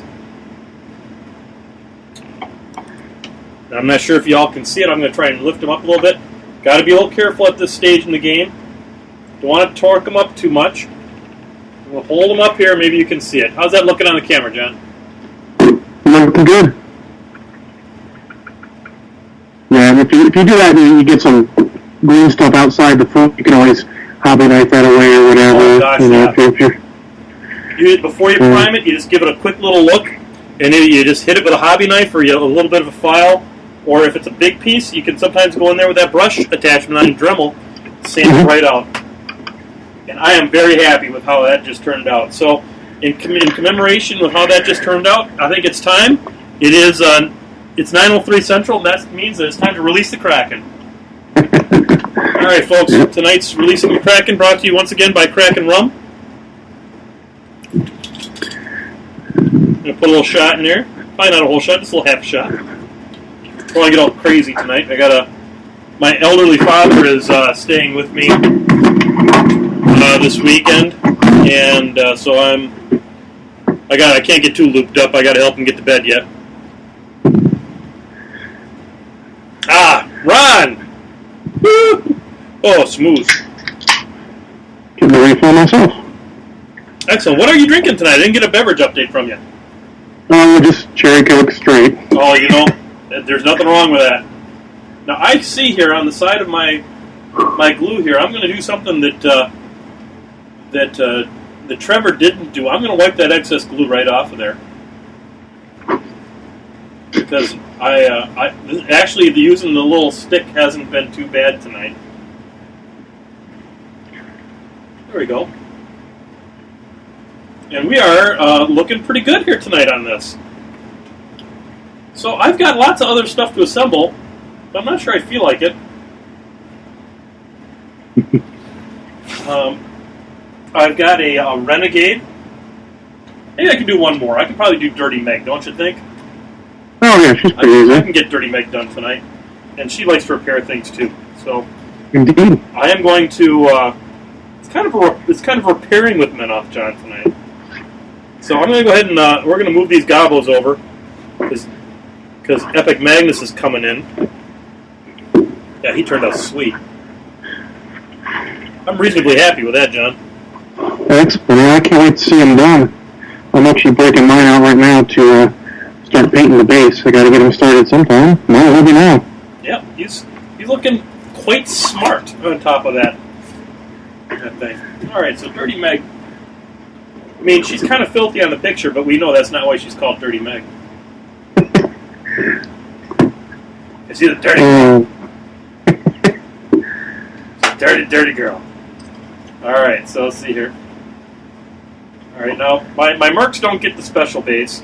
Now, I'm not sure if y'all can see it. I'm going to try and lift him up a little bit. Got to be a little careful at this stage in the game. Don't want to torque him up too much. We'll hold him up here. Maybe you can see it. How's that looking on the camera, John? Looking good. Yeah, and if you do that and you get some green stuff outside the foot, you can always hobby knife that away or whatever. Oh, gosh, before you prime it, you just give it a quick little look, and then you just hit it with a hobby knife or a little bit of a file, or if it's a big piece, you can sometimes go in there with that brush attachment on Dremel, sand it right out. And I am very happy with how that just turned out. So, in commemoration with how that just turned out, I think it's time. It's 9:03 Central, and that means that it's time to release the Kraken. All right, folks, tonight's Releasing the Kraken brought to you once again by Kraken Rum. I'm going to put a little shot in there. Probably not a whole shot, just a little half shot. Before I get all crazy tonight, my elderly father is staying with me this weekend, and so I can't get too looped up. I got to help him get to bed yet. Rahn! Woo! Oh, smooth. Getting a refill myself. Excellent. What are you drinking tonight? I didn't get a beverage update from you. Just cherry Coke straight. Oh, there's nothing wrong with that. Now, I see here on the side of my glue here, I'm going to do something that Trevor didn't do. I'm going to wipe that excess glue right off of there. Because actually using the little stick hasn't been too bad tonight. There we go. And we are looking pretty good here tonight on this. So I've got lots of other stuff to assemble, but I'm not sure I feel like it. I've got a Renegade. Maybe I can do one more. I can probably do Dirty Meg, don't you think? Oh, yeah, she's pretty easy. I can get Dirty Meg done tonight. And she likes to repair things, too. So Indeed. I am going to... It's kind of repairing with MenothJohn tonight. So I'm going to go ahead and we're going to move these gobos over because Epic Magnus is coming in. Yeah, he turned out sweet. I'm reasonably happy with that, John. Excellent. I can't wait to see him done. I'm actually breaking mine out right now to start painting the base. I got to get him started sometime. No, it'll be now. Yep, he's looking quite smart on top of that thing. All right, so Dirty Meg. I mean, she's kind of filthy on the picture, but we know that's not why she's called Dirty Meg. Is he the dirty girl? Dirty girl. All right, so let's see here. All right, now my mercs don't get the special base.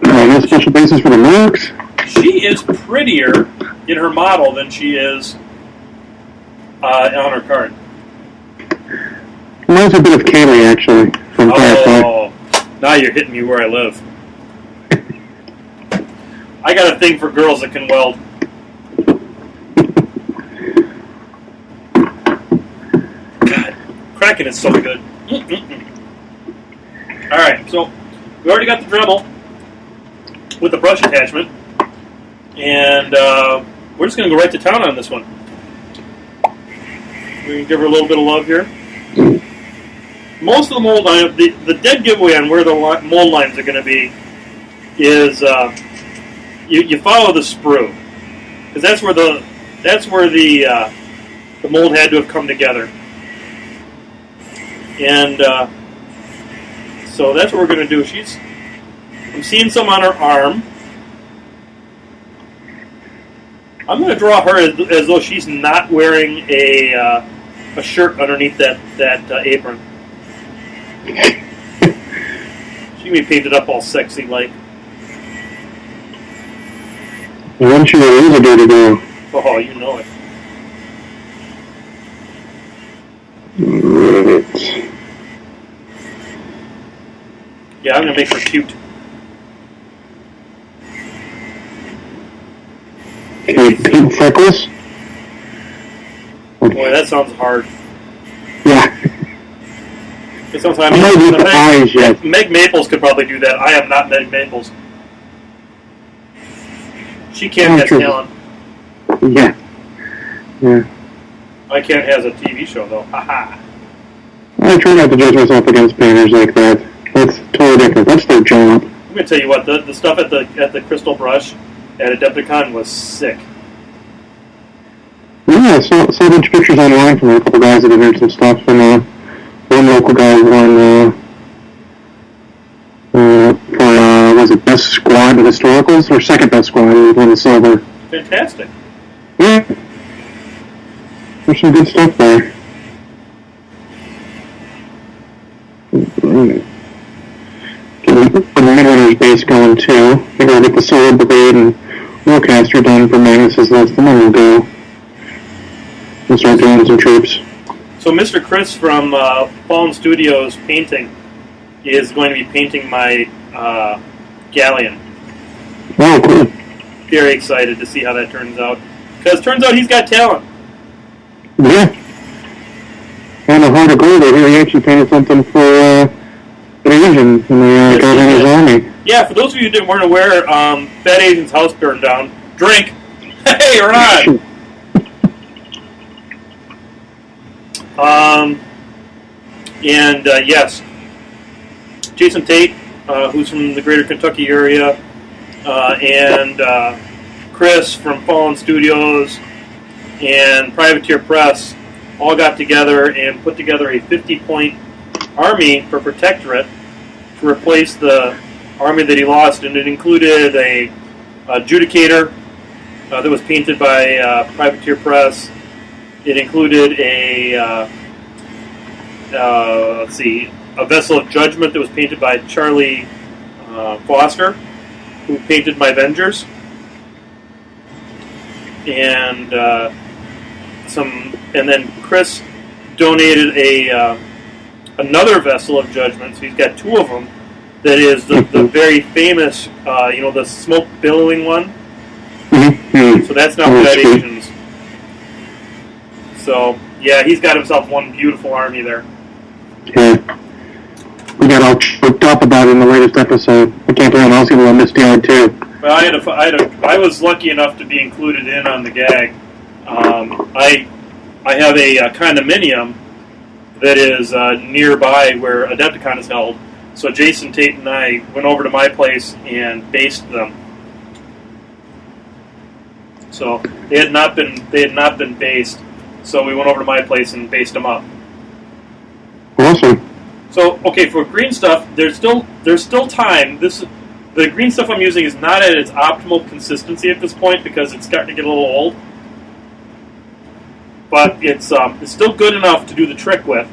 No special bases for the mercs? She is prettier in her model than she is on her card. Reminds a bit of Kaylee, actually, from Firefly. Oh, now you're hitting me where I live. I got a thing for girls that can weld. God, Kraken is so good. All right, so we already got the Dremel with the brush attachment, and we're just going to go right to town on this one. We can give her a little bit of love here. Most of the mold line, the dead giveaway on where the mold lines are going to be is you follow the sprue, because that's where the mold had to have come together, and so that's what we're going to do. I'm seeing some on her arm. I'm going to draw her as though she's not wearing a shirt underneath that apron. She can be painted up all sexy like. Once you is a dirty girl. Oh, you know it. Right. Yeah, I'm going to make her cute. Pink freckles? Boy, that sounds hard. Yeah. It sounds like Meg Maples could probably do that. I am not Meg Maples. She can't have talent. Yeah. Yeah. I can't has a TV show though. Haha. I try not to judge myself against painters like that. That's totally different. That's their job. I'm gonna tell you what, the stuff at the Crystal Brush at Adepticon was sick. Yeah, I saw a bunch of pictures online from a couple guys that had done some stuff, and one local guy won for was it best squad of historicals or second best squad? He won the silver. Fantastic. Yeah, there's some good stuff there. Get the Midwinter's base going too. I gotta get the Sword Brigade and Warcaster done for Magnus's list, and then we'll go. We'll start doing some troops. So Mr. Chris from Fallen Studios Painting is going to be painting my galleon. Oh, cool. Very excited to see how that turns out. Because it turns out he's got talent. Yeah. And a Heart of Gold, I hear he actually painted something for an Asian in the Guardian's Army. Yeah, for those of you who weren't aware, Fat Asian's house burned down. Drink! Hey, Rahn! Yes, Jason Tate, who's from the greater Kentucky area, and Chris from Fallen Studios and Privateer Press all got together and put together a 50-point army for Protectorate to replace the army that he lost, and it included a Judicator that was painted by Privateer Press. It included a Vessel of Judgment that was painted by Charlie Foster, who painted my Avengers, and then Chris donated another Vessel of Judgment. So he's got two of them. That is the very famous, the smoke billowing one. Mm-hmm. So that's now Fat Asians. So yeah, he's got himself one beautiful army there. Yeah. We got all choked up about it in the latest episode. I can't believe I was able to miss the other too. Well, I was lucky enough to be included in on the gag. I I have a condominium that is nearby where Adepticon is held. So Jason Tate and I went over to my place and based them. So they had not been based. So we went over to my place and based them up. Awesome. So okay, for green stuff, there's still time. The green stuff I'm using is not at its optimal consistency at this point because it's starting to get a little old. But it's still good enough to do the trick with.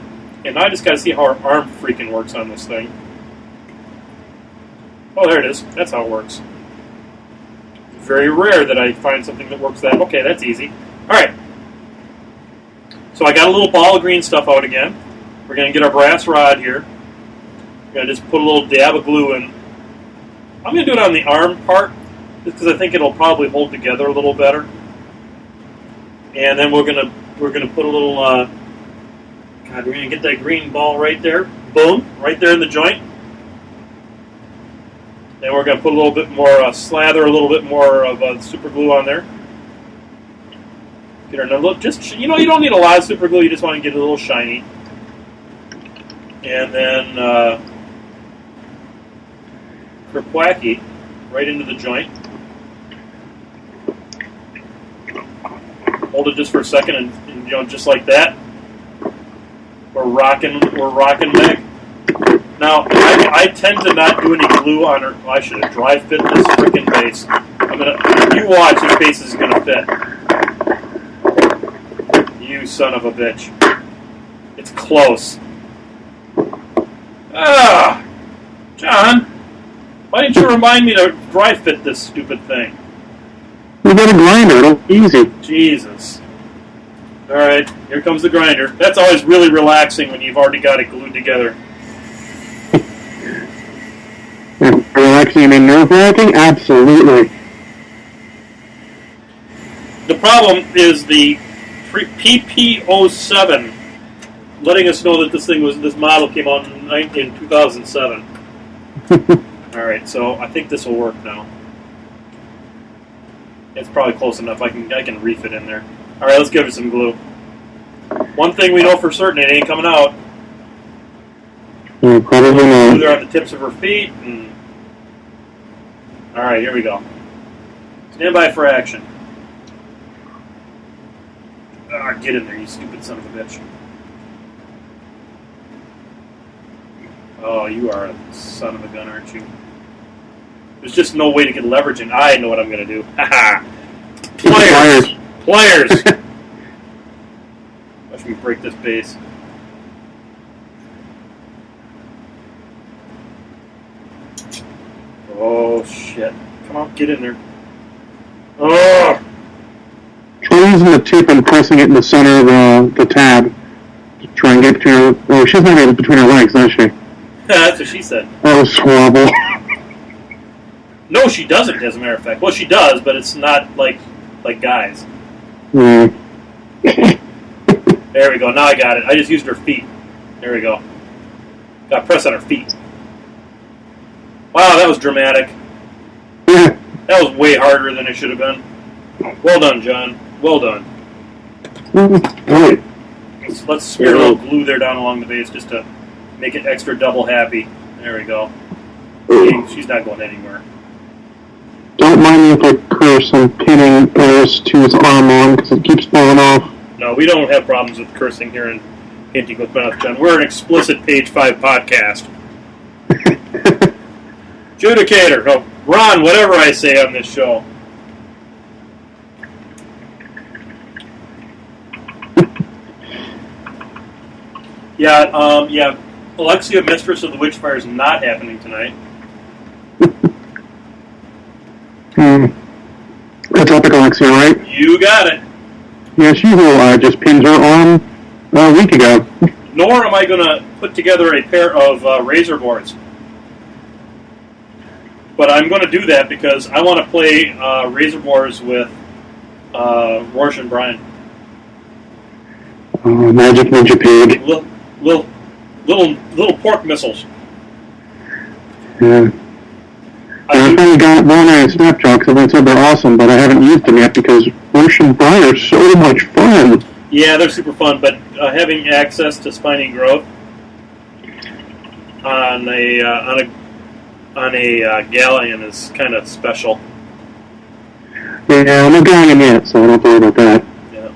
And now I just got to see how our arm freaking works on this thing. Oh, there it is. That's how it works. It's very rare that I find something that works that. Okay, that's easy. All right. So I got a little ball of green stuff out again. We're going to get our brass rod here. We're going to just put a little dab of glue in. I'm going to do it on the arm part just because I think it'll probably hold together a little better. And then we're going to put a little. God, we're going to get that green ball right there. Boom, right there in the joint. Then we're going to put a little bit more, slather a little bit more of super glue on there. Get our look. Just you don't need a lot of super glue. You just want to get it a little shiny. And then kerpwacky right into the joint. Hold it just for a second, and just like that. We're rocking Meg. Now, I tend to not do any glue on her. Well, I should have dry fit this freaking base. You watch, this base is gonna fit. You son of a bitch. It's close. Ah, John, why didn't you remind me to dry fit this stupid thing? You got a grinder. It'll be easy. Jesus. All right, here comes the grinder. That's always really relaxing when you've already got it glued together. Relaxing and nerve-wracking? Absolutely. The problem is the PP07 letting us know that this model came out in 2007. All right, so I think this will work now. It's probably close enough. I can reef it in there. All right, let's give it some glue. One thing we know for certain, it ain't coming out. Probably not. They're on the tips of her feet. All right, here we go. Stand by for action. Get in there, you stupid son of a bitch. Oh, you are a son of a gun, aren't you? There's just no way to get leverage in. I know what I'm going to do. Haha. Pliers. Watch me break this base. Oh, shit. Come on, get in there. Oh! Try using the tip and pressing it in the center of the tab to try and get between her. Oh, she's not able between her legs, does she? That's what she said. That was horrible. No, she doesn't, as a matter of fact. Well, she does, but it's not like guys. Mm. There we go. Now I got it. I just used her feet. There we go. Got to press on her feet. Wow, that was dramatic. Yeah. That was way harder than it should have been. Well done, John. Well done. Right. Let's smear a little glue there down along the base just to make it extra double happy. There we go. She's not going anywhere. Don't mind me if I curse. I'm pinning Eris to his arm on because it keeps falling off. No, we don't have problems with cursing here in Painting with MenothJohn. We're an explicit Page 5 podcast. Judicator. Oh, Rahn, whatever I say on this show. Yeah. Alexia, Mistress of the Witchfire, is not happening tonight. That's Epic Alexia, right? You got it. Yeah, she just pinned her arm a week ago. Nor am I going to put together a pair of razor boards. But I'm going to do that because I want to play razor boards with Rorsch and Brian. Oh, Magic Ninja Pig. Little pork missiles. Yeah. I finally got one on Snapshot because I said they're awesome, but I haven't used them yet because Rorsch and Brian are so much fun. Yeah, they're super fun, but having access to spiny growth on a galleon is kind of special. Yeah, I'm not going in yet, so I don't worry about that. Yeah,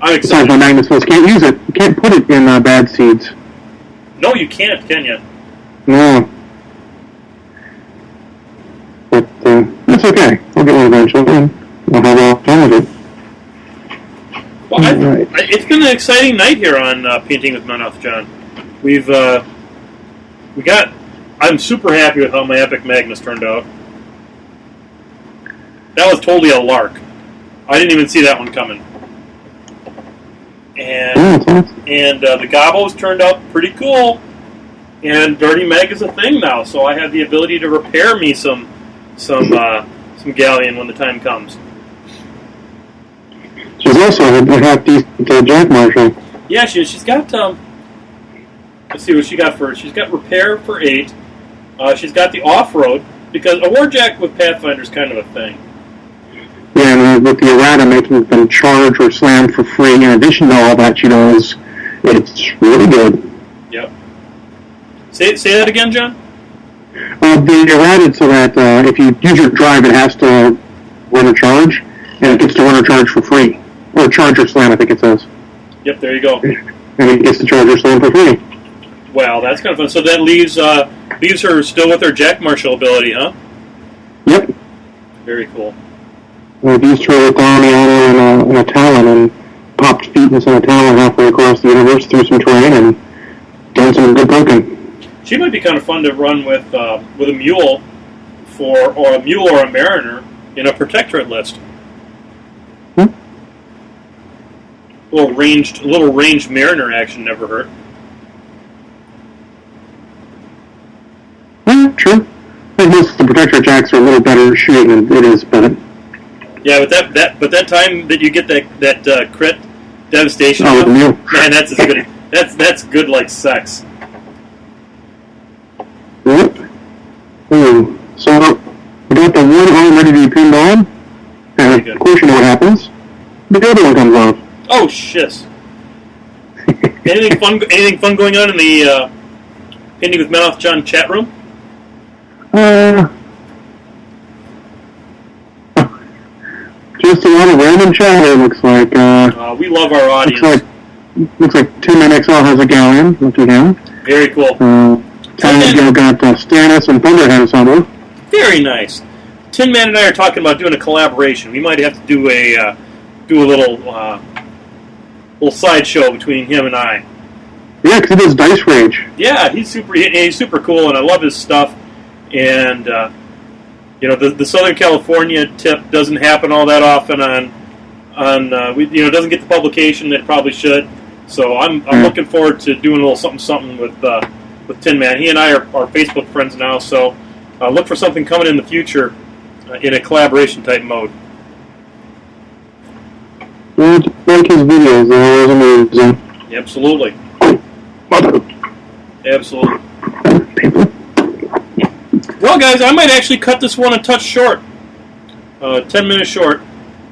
I'm Besides, excited. my magnet cells can't use it. You can't put it in bad seeds. No, you can't, can you? No. But that's okay. I'll get one eventually, and I'll have all fun with it. Well, Right. it's been an exciting night here on Painting with MenothJohn. I'm super happy with how my Epic Magnus turned out. That was totally a lark. I didn't even see that one coming. And the gobos turned out pretty cool. And Dirty Meg is a thing now, so I have the ability to repair me some galleon when the time comes. She's also a half decent jack marshal. Yeah, she's got. Let's see what she got first. She's got repair for 8. She's got the off-road, because a warjack with Pathfinder is kind of a thing. Yeah, and with the errata making them charge or slam for free, in addition to all that she does, it's really good. Yep. Say that again, John? The errata so that if you use your drive, it has to run a charge, and it gets to run a charge for free. Or charge or slam, I think it says. Yep, there you go. And it gets to charge or slam for free. Wow, that's kind of fun. So that leaves her still with her jack marshal ability, huh? Yep. Very cool. I've used her with Damiano and a Talon, and popped feet inside a Talon halfway across the universe through some terrain, and done some good poking. She might be kind of fun to run with a mule or a mariner in a protectorate list. A little ranged mariner action never hurt. Yeah, true. I think most of the protector jacks are a little better shooting than it is, but Yeah, but that time that you get that crit devastation, with the mule. man, that's as good. That's good like sex. Yep. Ooh. So we got the one arm ready to be pinned on, and of course you know what happens. The other one comes off. Oh shit! Anything fun going on in the Painting with MenothJohn chat room? Just a lot of random chatter. Looks like. We love our audience. Looks like Tin Man XL has a galleon. Look at him. Very cool. Talon's got Stannis and Thunderhead ensemble. Very nice. Tin Man and I are talking about doing a collaboration. We might have to do a little sideshow between him and I. Yeah, because he does Dice Rage. Yeah, he's super cool, and I love his stuff. And the Southern California tip doesn't happen all that often it doesn't get the publication that it probably should. So I'm looking forward to doing a little something with Tin Man. He and I are Facebook friends now, so look for something coming in the future in a collaboration type mode. Yeah, like his videos, they're always amazing. Absolutely. Absolutely. Well, guys, I might actually cut this one a touch short. 10 minutes short.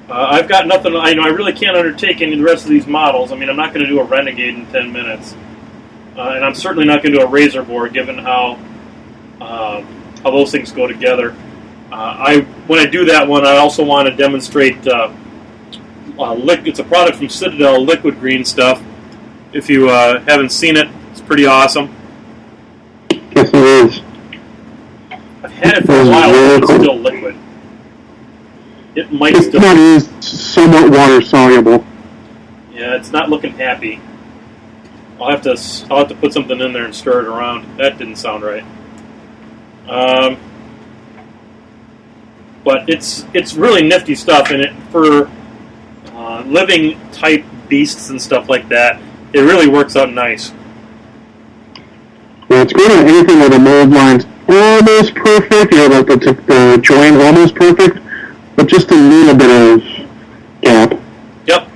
I've got nothing. I really can't undertake any of the rest of these models. I mean, I'm not going to do a Renegade in 10 minutes. And I'm certainly not going to do a Razor Board, given how those things go together. When I do that one, I also want to demonstrate. It's a product from Citadel, liquid green stuff. If you haven't seen it, it's pretty awesome. Yes, it is. I've had it for a while, but it's still liquid. It might still. It is somewhat water soluble. Yeah, it's not looking happy. I'll have to put something in there and stir it around. That didn't sound right. But it's really nifty stuff, and it for living type beasts and stuff like that, it really works out nice. Yeah, it's great on anything where the mold line's almost perfect, like the join almost perfect, but just a little bit of gap. Yep.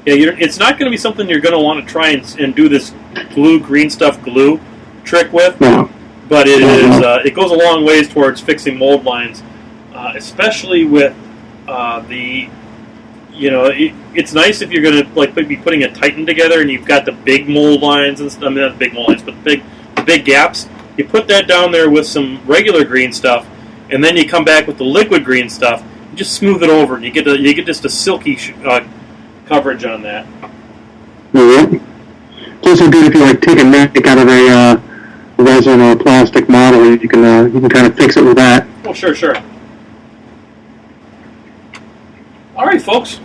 Yeah, it's not going to be something you're going to want to try and do this green stuff glue trick with. No. But it is it goes a long ways towards fixing mold lines, especially with the it's nice if you're going to like be putting a Titan together and you've got the big mold lines and stuff. I mean, not the big mold lines, but the big gaps. You put that down there with some regular green stuff, and then you come back with the liquid green stuff. You just smooth it over, and you get just a silky coverage on that. Yeah. It's also good if you like take a neck out of a resin or plastic model. You can kind of fix it with that. Oh, sure. All right, folks.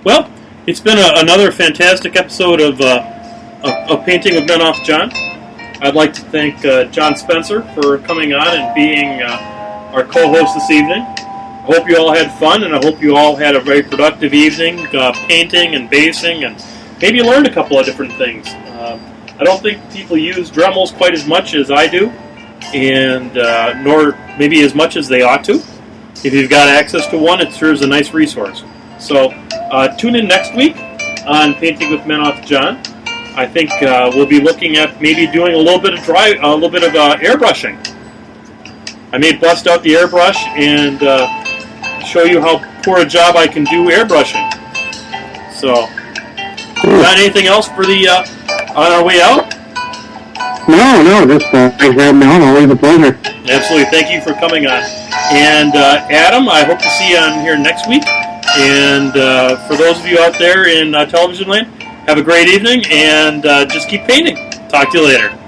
Well, it's been another fantastic episode of Painting with MenothJohn. I'd like to thank John Spencer for coming on and being our co-host this evening. I hope you all had fun, and I hope you all had a very productive evening painting and basing, and maybe you learned a couple of different things. I don't think people use Dremels quite as much as I do, and nor maybe as much as they ought to. If you've got access to one, it serves a nice resource. So tune in next week on Painting with MenothJohn. I think we'll be looking at maybe doing a little bit of airbrushing. I may bust out the airbrush and show you how poor a job I can do airbrushing. So, got anything else for the on our way out? No, just thanks for having me on. Always a pleasure. Absolutely. Thank you for coming on. And Adam, I hope to see you on here next week. And for those of you out there in television land, have a great evening and just keep painting. Talk to you later.